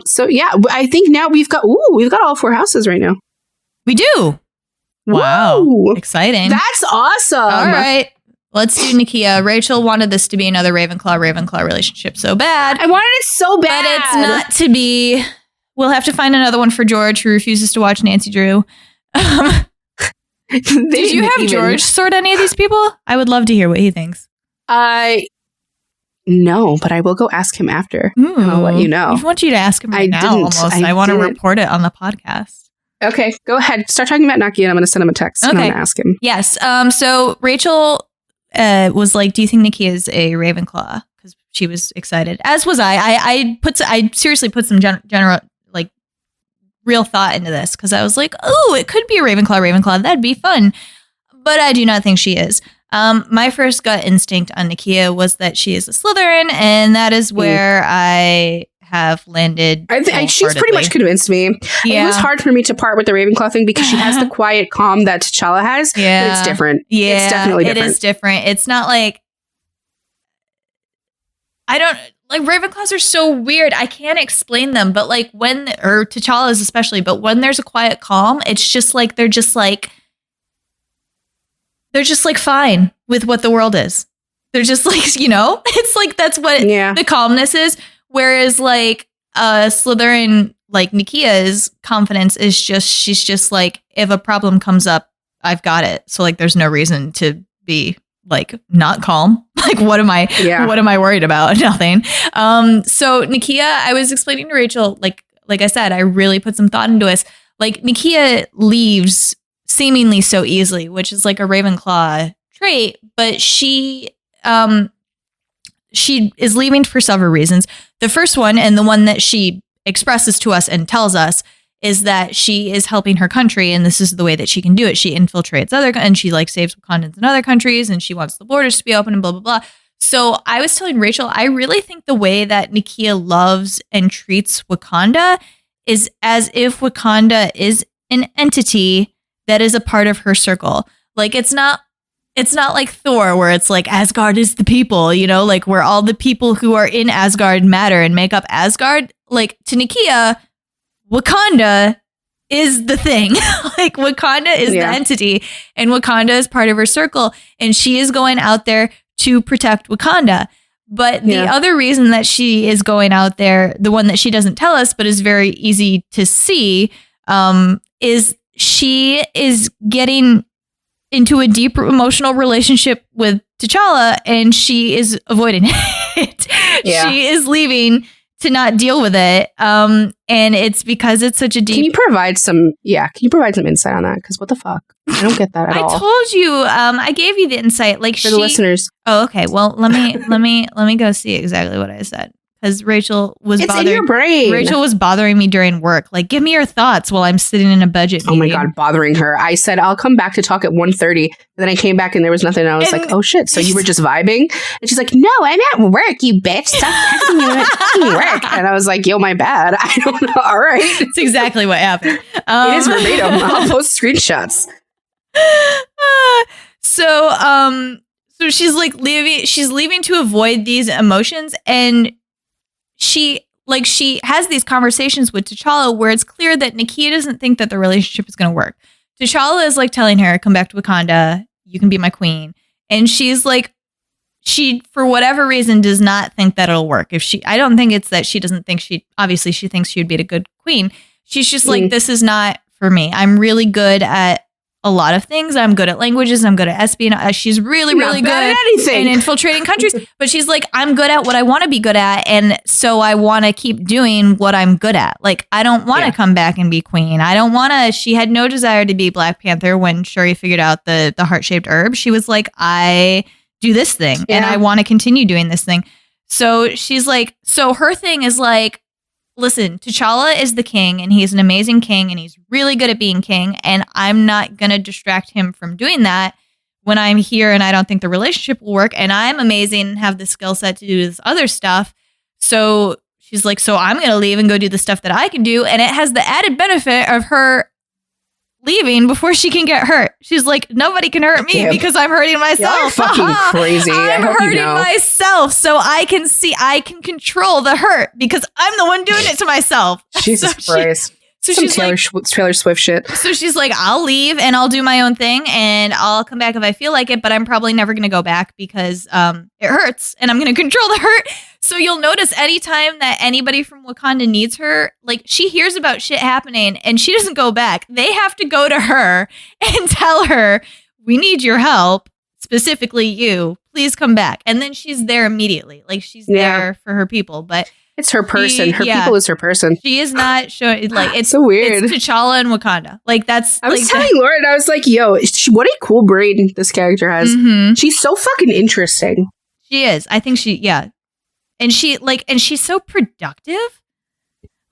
Speaker 1: So yeah, I think now we've got all 4 houses right now.
Speaker 2: We do. Wow.
Speaker 1: Woo.
Speaker 2: Exciting.
Speaker 1: That's awesome.
Speaker 2: All right. Let's do Nakia. Rachel wanted this to be another Ravenclaw relationship so bad.
Speaker 1: I wanted it so bad.
Speaker 2: But it's not to be. We'll have to find another one for George, who refuses to watch Nancy Drew. Did you have George sort any of these people? I would love to hear what he thinks.
Speaker 1: No, but I will go ask him after. And I'll let you know.
Speaker 2: I want you to ask him right now. Almost. I want to report it on the podcast.
Speaker 1: Okay, go ahead. Start talking about Nakia, and I'm going to send him a text. Okay. And I'm going to ask him.
Speaker 2: Yes. So Rachel was like, "Do you think Nakia is a Ravenclaw?" Because she was excited, as was I. I seriously put some general like real thought into this because I was like, "Oh, it could be a Ravenclaw. That'd be fun." But I do not think she is. My first gut instinct on Nakia was that she is a Slytherin, and that is where I have landed.
Speaker 1: She's pretty much convinced me. Yeah. It was hard for me to part with the Ravenclaw thing because she has the quiet calm that T'Challa has. Yeah. But it's different. Yeah. It's definitely different.
Speaker 2: It is different. It's not like Ravenclaws are so weird. I can't explain them, but like or T'Challa's especially, but when there's a quiet calm, it's just like they're just like fine with what the world is. They're just like, it's like that's what the calmness is. Whereas like Slytherin, like Nakia's confidence is she's just like, if a problem comes up, I've got it. So like there's no reason to be like not calm. Like what am I worried about? Nothing. So Nakia, I was explaining to Rachel, like I said, I really put some thought into this. Like Nakia leaves seemingly so easily, which is like a Ravenclaw trait, but she is leaving for several reasons. The first one, and the one that she expresses to us and tells us, is that she is helping her country, and this is the way that she can do it. She infiltrates and she like saves Wakandans in other countries, and she wants the borders to be open and blah, blah, blah. So I was telling Rachel, I really think the way that Nakia loves and treats Wakanda is as if Wakanda is an entity that is a part of her circle. Like it's not like Thor where it's like Asgard is the people, like where all the people who are in Asgard matter and make up Asgard. Like to Nakia, Wakanda is the thing. Like Wakanda is the entity, and Wakanda is part of her circle, and she is going out there to protect Wakanda. But the other reason that she is going out there, the one that she doesn't tell us, but is very easy to see, is she is getting into a deep emotional relationship with T'Challa, and she is avoiding it. Yeah. She is leaving to not deal with it. And it's because it's such a deep... Can you provide some
Speaker 1: insight on that? Because what the fuck? I don't get that at all.
Speaker 2: I told you, I gave you the insight. Like
Speaker 1: for the listeners.
Speaker 2: Oh, okay. Well, let me go see exactly what I said. Because Rachel was
Speaker 1: in your brain.
Speaker 2: Rachel was bothering me during work. Like, give me your thoughts while I'm sitting in a budget meeting.
Speaker 1: Oh my God, bothering her. I said, I'll come back to talk at 1:30. And then I came back and there was nothing. And I was like, oh shit. So you were just vibing? And she's like, no, I'm at work, you bitch. Stop texting me when I'm at work. And I was like, yo, my bad. I don't know. All right.
Speaker 2: It's exactly what happened.
Speaker 1: It is verbatim. I'll post screenshots.
Speaker 2: So she's like leaving to avoid these emotions, and she has these conversations with T'Challa where it's clear that Nakia doesn't think that the relationship is going to work. T'Challa is like telling her, come back to Wakanda, you can be my queen. And she's like, she, for whatever reason, does not think that it'll work. I don't think it's that she doesn't think obviously she thinks she would be a good queen. She's just like, this is not for me. I'm really good at a lot of things. I'm good at languages. I'm good at espionage. She's really, really good at anything and infiltrating countries. But she's like, I'm good at what I want to be good at. And so I want to keep doing what I'm good at. Like, I don't want to come back and be queen. I don't want to. She had no desire to be Black Panther when Shuri figured out the heart-shaped herb. She was like, I do this thing and I want to continue doing this thing. So she's like, so her thing is like, listen, T'Challa is the king and he's an amazing king and he's really good at being king. And I'm not going to distract him from doing that when I'm here and I don't think the relationship will work. And I'm amazing and have the skill set to do this other stuff. So she's like, so I'm going to leave and go do the stuff that I can do. And it has the added benefit of her leaving before she can get hurt. She's like, nobody can hurt me because I'm hurting myself.
Speaker 1: You're fucking crazy.
Speaker 2: I'm hurting myself, so I can control the hurt because I'm the one doing it to myself.
Speaker 1: Jesus Christ.
Speaker 2: So
Speaker 1: some
Speaker 2: she's
Speaker 1: Taylor Swift shit.
Speaker 2: So she's like, I'll leave and I'll do my own thing and I'll come back if I feel like it, but I'm probably never going to go back because it hurts and I'm going to control the hurt. So you'll notice anytime that anybody from Wakanda needs her, like she hears about shit happening and she doesn't go back. They have to go to her and tell her, we need your help, specifically you. Please come back. And then she's there immediately. Like she's there for her people, but
Speaker 1: it's her person. Her people is her person.
Speaker 2: She is not showing like it's
Speaker 1: so weird.
Speaker 2: It's T'Challa and Wakanda. Like that's.
Speaker 1: I was telling Lauren, I was like, "Yo, what a cool brain this character has. Mm-hmm. She's so fucking interesting.
Speaker 2: She is. I think and she's so productive.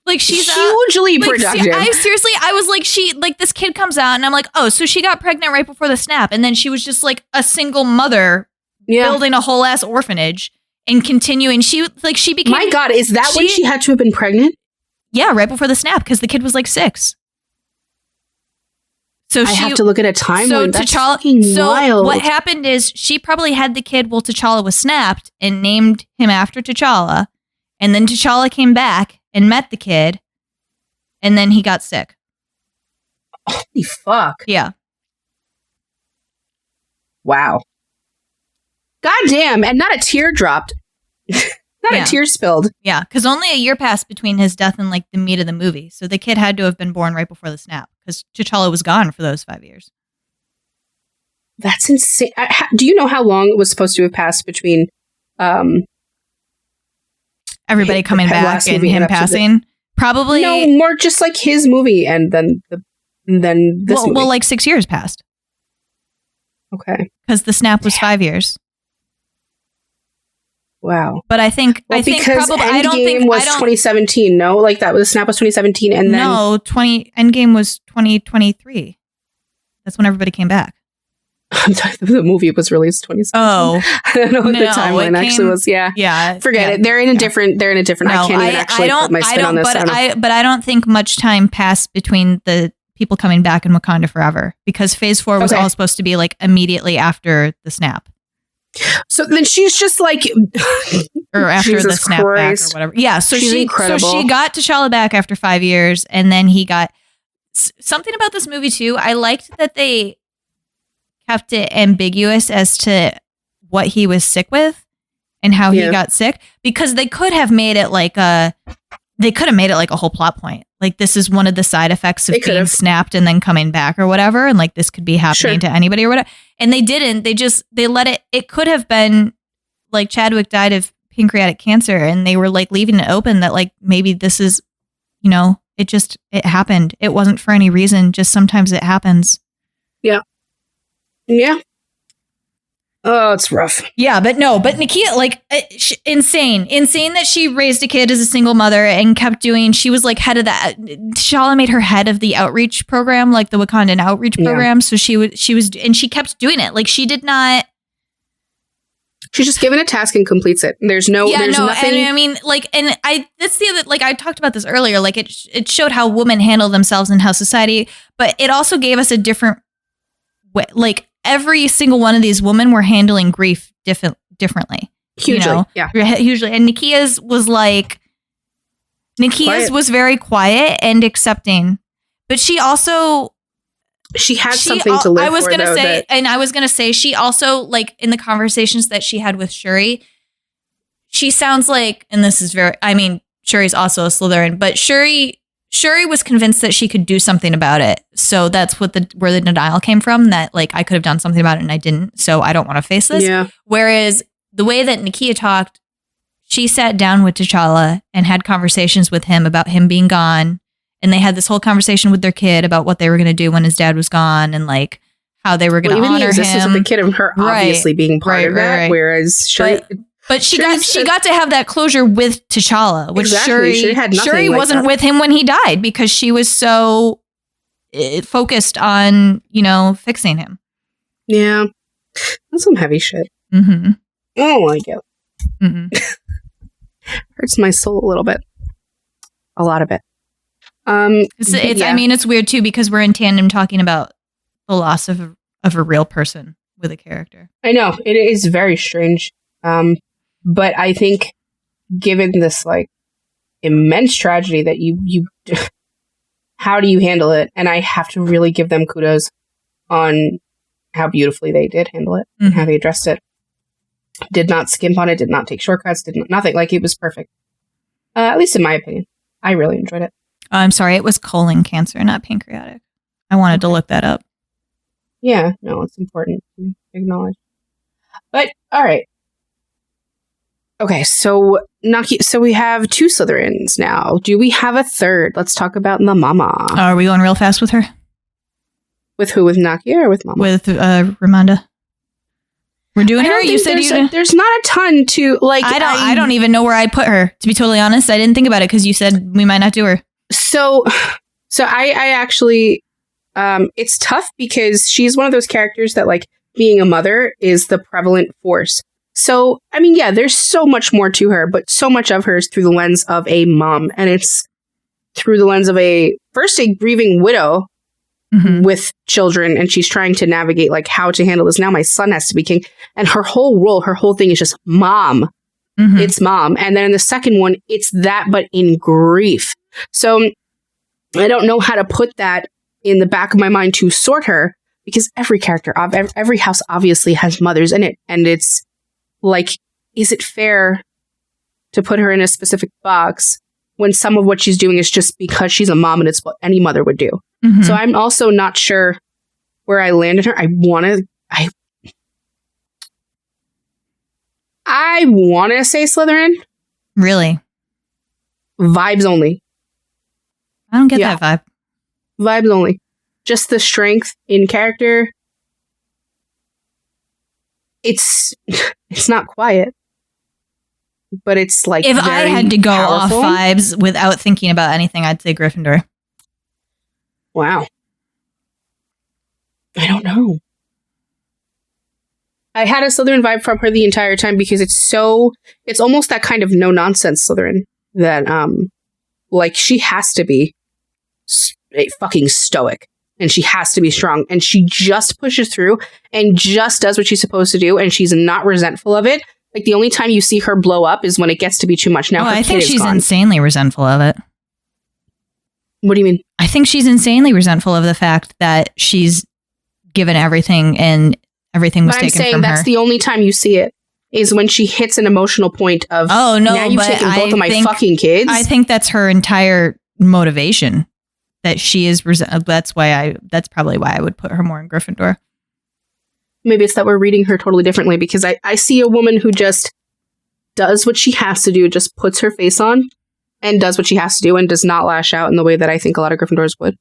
Speaker 2: Like she's
Speaker 1: hugely productive.
Speaker 2: I was like, this kid comes out, and I'm like, oh, so she got pregnant right before the snap, and then she was just like a single mother building a whole ass orphanage. And continuing, she became.
Speaker 1: My God, is that when she had to have been pregnant?
Speaker 2: Yeah, right before the snap, because the kid was like 6. So
Speaker 1: I have to look at a timeline.
Speaker 2: So
Speaker 1: that's
Speaker 2: T'Challa.
Speaker 1: Fucking wild.
Speaker 2: What happened is she probably had the kid while T'Challa was snapped and named him after T'Challa, and then T'Challa came back and met the kid, and then he got sick.
Speaker 1: Holy fuck!
Speaker 2: Yeah.
Speaker 1: Wow. God damn, and not a tear dropped. Not a tear spilled.
Speaker 2: Yeah, because only a year passed between his death and like the meat of the movie. So the kid had to have been born right before the snap because T'Challa was gone for those 5 years.
Speaker 1: That's insane. Do you know how long it was supposed to have passed between
Speaker 2: everybody coming back and him passing? Probably
Speaker 1: no more, just like his movie and then this movie.
Speaker 2: Well, like 6 years passed.
Speaker 1: Okay,
Speaker 2: because the snap was 5 years.
Speaker 1: Wow.
Speaker 2: But I think
Speaker 1: because
Speaker 2: probably
Speaker 1: Endgame was 2017. No, like that was the snap was 2017, and then
Speaker 2: Endgame was 2023. That's when everybody came back.
Speaker 1: I'm sorry, the movie was released 2017.
Speaker 2: Oh,
Speaker 1: I don't know what the timeline actually was. Yeah. Forget it. They're in a different. They're in a different.
Speaker 2: No,
Speaker 1: I can't even actually put my spin on this.
Speaker 2: But I don't think much time passed between the people coming back in Wakanda Forever because Phase 4 was all supposed to be like immediately after the snap.
Speaker 1: So then she's just like,
Speaker 2: or after Jesus the snapback
Speaker 1: Christ.
Speaker 2: or whatever. Yeah, so
Speaker 1: she's incredible.
Speaker 2: So she got T'Challa back after 5 years, and then he got something about this movie too. I liked that they kept it ambiguous as to what he was sick with and how he got sick, because they could have made it like a whole plot point. Like this is one of the side effects of being snapped and then coming back or whatever. And like this could be happening to anybody or whatever. And they didn't. They let it could have been like Chadwick died of pancreatic cancer and they were like leaving it open that like maybe this is, it happened. It wasn't for any reason. Just sometimes it happens.
Speaker 1: Yeah. Yeah. Oh, it's rough.
Speaker 2: Yeah, but Nakia, like, insane that she raised a kid as a single mother and kept doing, she was like head of that. T'Challa made her head of the outreach program, like the Wakandan outreach program. So she was, and she kept doing it. Like she did not.
Speaker 1: She's just given a task and completes it. There's nothing.
Speaker 2: And I mean, like, that's the other, like I talked about this earlier, like it showed how women handle themselves and how society, but it also gave us a different way, like, every single one of these women were handling grief differently.
Speaker 1: Hugely,
Speaker 2: hugely. And Nakia's was very quiet and accepting, but she had something to live for. I was gonna say she also, like, in the conversations that she had with Shuri, she sounds like, and this is very, I mean, Shuri's also a Slytherin, but Shuri Shuri was convinced that she could do something about it. So that's where the denial came from, that like I could have done something about it and I didn't. So I don't want to face this.
Speaker 1: Yeah.
Speaker 2: Whereas the way that Nakia talked, she sat down with T'Challa and had conversations with him about him being gone. And they had this whole conversation with their kid about what they were going to do when his dad was gone and like how they were going to honor
Speaker 1: the existence
Speaker 2: him.
Speaker 1: of the kid and her obviously being part of that.
Speaker 2: Right.
Speaker 1: Whereas Shuri...
Speaker 2: But she got to have that closure with T'Challa, which Shuri wasn't with him when he died because she was so focused on, fixing him.
Speaker 1: Yeah. That's some heavy shit.
Speaker 2: Mm-hmm.
Speaker 1: I don't like it.
Speaker 2: Mm-hmm.
Speaker 1: Hurts my soul a little bit. A lot of it.
Speaker 2: It's weird too because we're in tandem talking about the loss of a real person with a character.
Speaker 1: I know. It is very strange. But I think given this like immense tragedy that you how do you handle it? And I have to really give them kudos on how beautifully they did handle it and how they addressed it. Did not skimp on it, did not take shortcuts, nothing. Like it was perfect. At least in my opinion. I really enjoyed it.
Speaker 2: Oh, I'm sorry, it was colon cancer, not pancreatic. I wanted to look that up.
Speaker 1: Yeah, no, it's important to acknowledge. But all right. Okay, so Nakia, so we have 2 Slytherins now. Do we have a third? Let's talk about the mama.
Speaker 2: Are we going real fast with her?
Speaker 1: With who? With Nakia or with mama?
Speaker 2: With Ramonda. We're doing her? You said
Speaker 1: there's not a ton to like.
Speaker 2: I don't even know where I put her. To be totally honest, I didn't think about it because you said we might not do her.
Speaker 1: So I actually, it's tough because she's one of those characters that like being a mother is the prevalent force. So, I mean, yeah, there's so much more to her, but so much of her is through the lens of a mom. And it's through the lens of a grieving widow with children. And she's trying to navigate like how to handle this. Now my son has to be king. And her whole thing is just mom. Mm-hmm. It's mom. And then in the second one, it's that, but in grief. So I don't know how to put that in the back of my mind to sort her because every character, every house obviously has mothers in it. And it's, like, is it fair to put her in a specific box when some of what she's doing is just because she's a mom and it's what any mother would do? Mm-hmm. So I'm also not sure where I landed her. I want to say Slytherin.
Speaker 2: Really?
Speaker 1: Vibes only.
Speaker 2: I don't get that vibe.
Speaker 1: Vibes only. Just the strength in character. It's not quiet, but it's like
Speaker 2: if I had to go powerful. Off vibes without thinking about anything, I'd say Gryffindor.
Speaker 1: Wow. I don't know. I had a Slytherin vibe from her the entire time because it's almost that kind of no nonsense Slytherin that like she has to be fucking stoic. And she has to be strong. And she just pushes through and just does what she's supposed to do. And she's not resentful of it. Like, the only time you see her blow up is when it gets to be too much. Now,
Speaker 2: I think she's insanely resentful of it.
Speaker 1: What do you mean?
Speaker 2: I think she's insanely resentful of the fact that she's given everything and everything was taken from her. I'm saying that's
Speaker 1: the only time you see it is when she hits an emotional point of,
Speaker 2: oh, no,
Speaker 1: now you've taken both of my fucking kids.
Speaker 2: I think that's her entire motivation. That she is, that's probably why I would put her more in Gryffindor.
Speaker 1: Maybe it's that we're reading her totally differently because I see a woman who just does what she has to do, just puts her face on and does what she has to do and does not lash out in the way that I think a lot of Gryffindors would.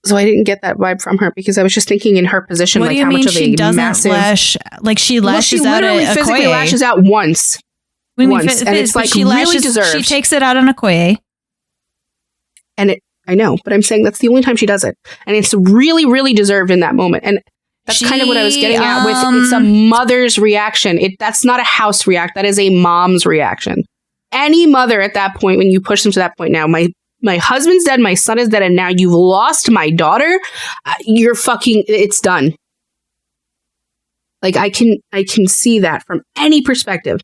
Speaker 1: So I didn't get that vibe from her because I was just thinking in her position, like how much of a massive...
Speaker 2: lash? Like she lashes out at Okoye. She literally physically
Speaker 1: lashes out once. And it's like really deserved.
Speaker 2: She takes it out on Okoye.
Speaker 1: And I know, but I'm saying that's the only time she does it. And it's really, really deserved in that moment. And that's kind of what I was getting at with it's a mother's reaction. That's not a house react. That is a mom's reaction. Any mother at that point, when you push them to that point now, my husband's dead, my son is dead, and now you've lost my daughter, you're fucking, it's done. Like, I can see that from any perspective.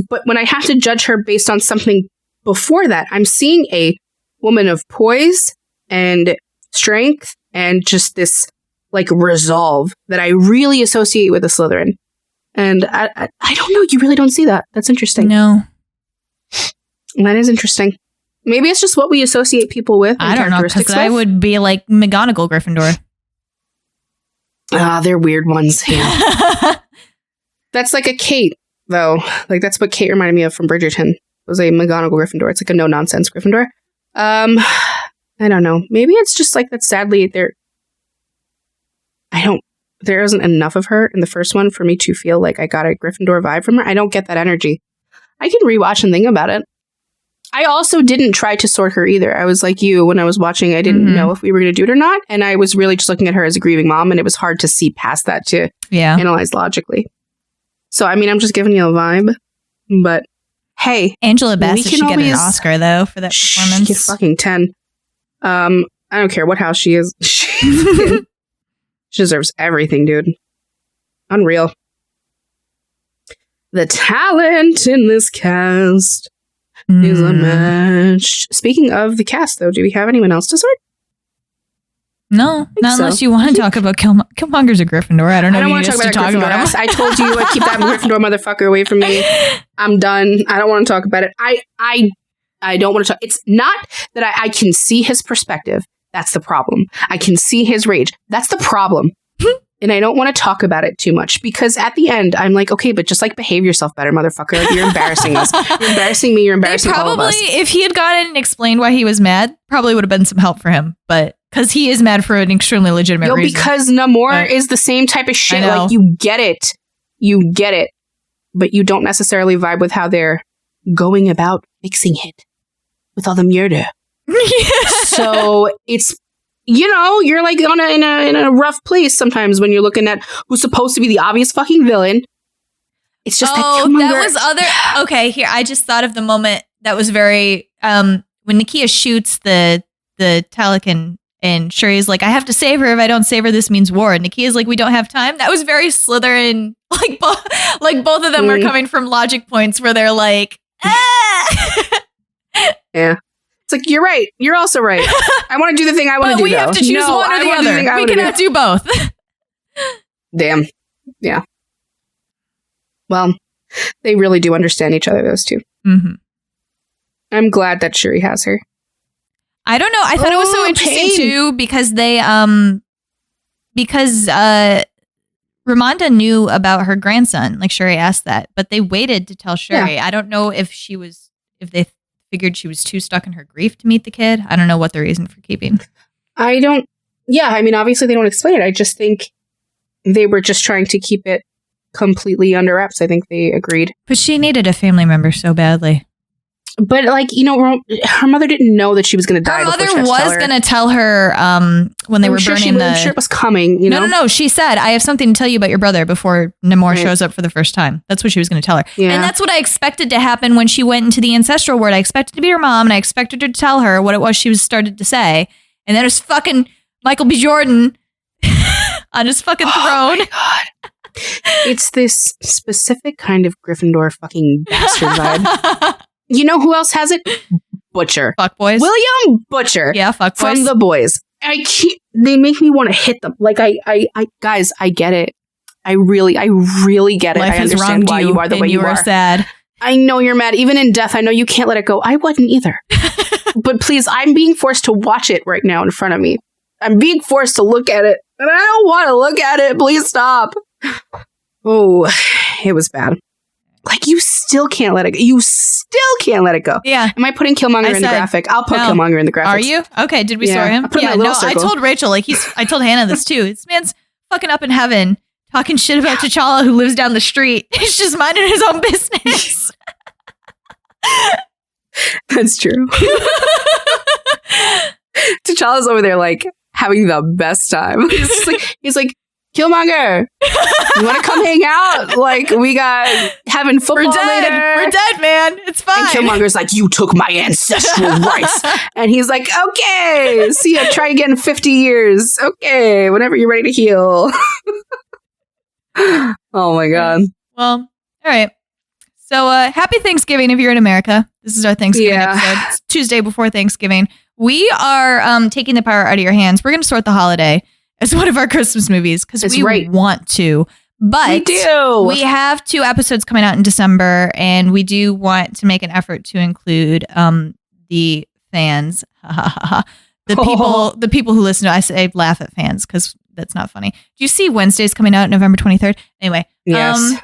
Speaker 1: But when I have to judge her based on something before that, I'm seeing a woman of poise and strength and just this like resolve that I really associate with a Slytherin. And I don't know, you really don't see that. That's interesting.
Speaker 2: No.
Speaker 1: That is interesting. Maybe it's just what we associate people with.
Speaker 2: I don't know, because I would be like McGonagall Gryffindor.
Speaker 1: They're weird ones. Yeah. That's like a Kate, though. Like, that's what Kate reminded me of from Bridgerton. It was a McGonagall Gryffindor. It's like a no-nonsense Gryffindor. I don't know. Maybe it's just like that, sadly, there isn't enough of her in the first one for me to feel like I got a Gryffindor vibe from her. I don't get that energy. I can rewatch and think about it. I also didn't try to sort her either. I was like you when I was watching. I didn't know if we were going to do it or not. And I was really just looking at her as a grieving mom. And it was hard to see past that to analyze logically. So, I mean, I'm just giving you a vibe. But, hey.
Speaker 2: Angela Bassett should get an Oscar, though, for that performance.
Speaker 1: She get fucking 10. I don't care what house she is. She deserves everything, dude. Unreal. The talent in this cast is unmatched. Speaking of the cast, though, do we have anyone else to sort?
Speaker 2: No, not unless you want to talk about Killmonger's a Gryffindor. I don't know. I don't want to talk about
Speaker 1: Gryffindor. I told you I keep that Gryffindor motherfucker away from me. I'm done. I don't want to talk about it. I don't want to talk. It's not that I can see his perspective. That's the problem. I can see his rage. That's the problem. And I don't want to talk about it too much because at the end, I'm like, okay, but just like behave yourself better, motherfucker. Like, you're embarrassing us. You're embarrassing me. You're embarrassing all of us.
Speaker 2: Probably, if he had gone in and explained why he was mad, probably would have been some help for him. But because he is mad for an extremely legitimate reason.
Speaker 1: Because Namor is the same type of shit. Like, you get it. You get it. But you don't necessarily vibe with how they're going about fixing it with all the murder. So it's, you're like in a rough place sometimes when you're looking at who's supposed to be the obvious fucking villain. It's just that
Speaker 2: was other. Okay, here I just thought of the moment that was very when Nakia shoots the Talican and Shuri's like, I have to save her. If I don't save her, this means war. And Nakia's like, we don't have time. That was very Slytherin. Like both of them were coming from logic points where they're like,
Speaker 1: yeah. It's like, you're right. You're also right. I want to do the thing I want to do.
Speaker 2: We have to choose one or the other. We cannot do both.
Speaker 1: Damn. Yeah. Well, they really do understand each other, those two. Mm-hmm. I'm glad that Shuri has her.
Speaker 2: I don't know. I thought it was so interesting too because they Ramonda knew about her grandson. Like Shuri asked that, but they waited to tell Shuri. Yeah. I don't know if they figured she was too stuck in her grief to meet the kid. I don't know what the reason for keeping. I
Speaker 1: mean, obviously they don't explain it. I just think they were just trying to keep it completely under wraps. I think they agreed.
Speaker 2: But she needed a family member so badly.
Speaker 1: But her mother didn't know that she was going to die.
Speaker 2: Her mother was going to tell her when they were burning
Speaker 1: I'm sure it was coming.
Speaker 2: No. She said, "I have something to tell you about your brother" before Namor shows up for the first time. That's what she was going to tell her, and that's what I expected to happen when she went into the ancestral ward. I expected to be her mom, and I expected her to tell her what it was she started to say, and then it was fucking Michael B. Jordan on his fucking throne.
Speaker 1: Oh my God. It's this specific kind of Gryffindor fucking bastard vibe. You know who else has it? Butcher.
Speaker 2: Fuckboys.
Speaker 1: William Butcher.
Speaker 2: Yeah, fuckboys.
Speaker 1: From The Boys. They make me want to hit them. Like, guys, I get it. I really get it.
Speaker 2: Life
Speaker 1: I understand why you are the way you are.
Speaker 2: Sad.
Speaker 1: I know you're mad. Even in death, I know you can't let it go. I wasn't either. But please, I'm being forced to watch it right now in front of me. I'm being forced to look at it. And I don't want to look at it. Please stop. Oh, it was bad. Like, you still can't let it go. You still can't let it go.
Speaker 2: Yeah.
Speaker 1: Am I putting Killmonger in the graphic? I'll put Killmonger in the graphic.
Speaker 2: Are you? Okay, did we sort him? I told Rachel, I told Hannah this too. This man's fucking up in heaven, talking shit about T'Challa who lives down the street. He's just minding his own business.
Speaker 1: That's true. T'Challa's over there, like, having the best time. He's like, Killmonger, you want to come hang out? Like, we got having football later.
Speaker 2: We're dead, man. It's fine.
Speaker 1: And Killmonger's like, you took my ancestral rights. And he's like, okay, see ya, try again in 50 years. Okay, whenever you're ready to heal. Oh my God.
Speaker 2: Well, all right. So, happy Thanksgiving if you're in America. This is our Thanksgiving episode. It's Tuesday before Thanksgiving. We are taking the power out of your hands. We're going to sort the holiday as one of our Christmas movies because we want to. But
Speaker 1: we do.
Speaker 2: We have 2 episodes coming out in December, and we do want to make an effort to include the fans. The people who listen to, I say laugh at fans because that's not funny. Do you see Wednesday's coming out November 23rd? Anyway.
Speaker 1: Yes.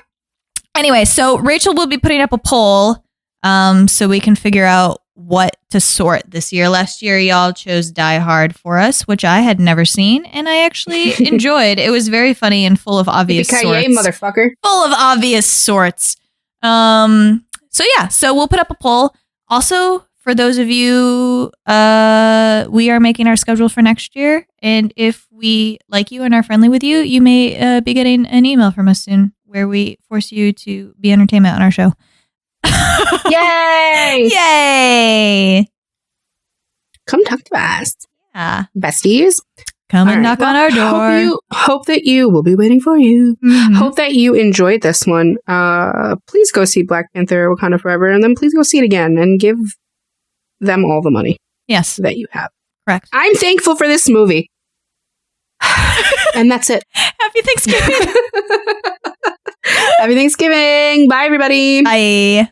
Speaker 2: Anyway, so Rachel will be putting up a poll so we can figure out what to sort this year. Last year, y'all chose Die Hard for us, which I had never seen, and I actually enjoyed. It was very funny and full of obvious sorts.
Speaker 1: Motherfucker.
Speaker 2: Full of obvious sorts. So we'll put up a poll. Also, for those of you, we are making our schedule for next year, and if we like you and are friendly with you, you may be getting an email from us soon where we force you to be entertainment on our show.
Speaker 1: Yay!
Speaker 2: Yay!
Speaker 1: Come talk to us.
Speaker 2: Yeah.
Speaker 1: Besties.
Speaker 2: Come and knock on our door.
Speaker 1: Hope that you will be waiting for you. Mm-hmm. Hope that you enjoyed this one. Please go see Black Panther Wakanda Forever, and then please go see it again and give them all the money.
Speaker 2: Yes.
Speaker 1: That you have.
Speaker 2: Correct.
Speaker 1: I'm thankful for this movie. And that's it.
Speaker 2: Happy Thanksgiving.
Speaker 1: Happy Thanksgiving. Bye, everybody.
Speaker 2: Bye.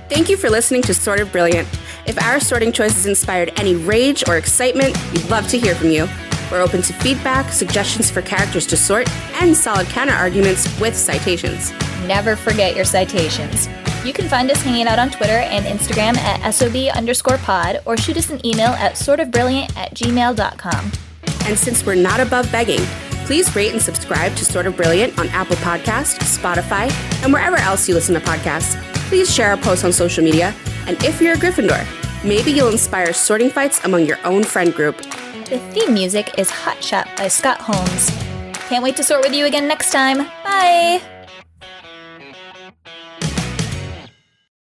Speaker 1: Thank you for listening to Sort of Brilliant. If our sorting choices inspired any rage or excitement, we'd love to hear from you. We're open to feedback, suggestions for characters to sort, and solid counter-arguments with citations.
Speaker 3: Never forget your citations. You can find us hanging out on Twitter and Instagram at SOB_pod or shoot us an email at sortofbrilliant@gmail.com.
Speaker 1: And since we're not above begging, please rate and subscribe to Sort of Brilliant on Apple Podcasts, Spotify, and wherever else you listen to podcasts. Please share our posts on social media, and if you're a Gryffindor, maybe you'll inspire sorting fights among your own friend group.
Speaker 3: The theme music is Hot Shot by Scott Holmes. Can't wait to sort with you again next time. Bye!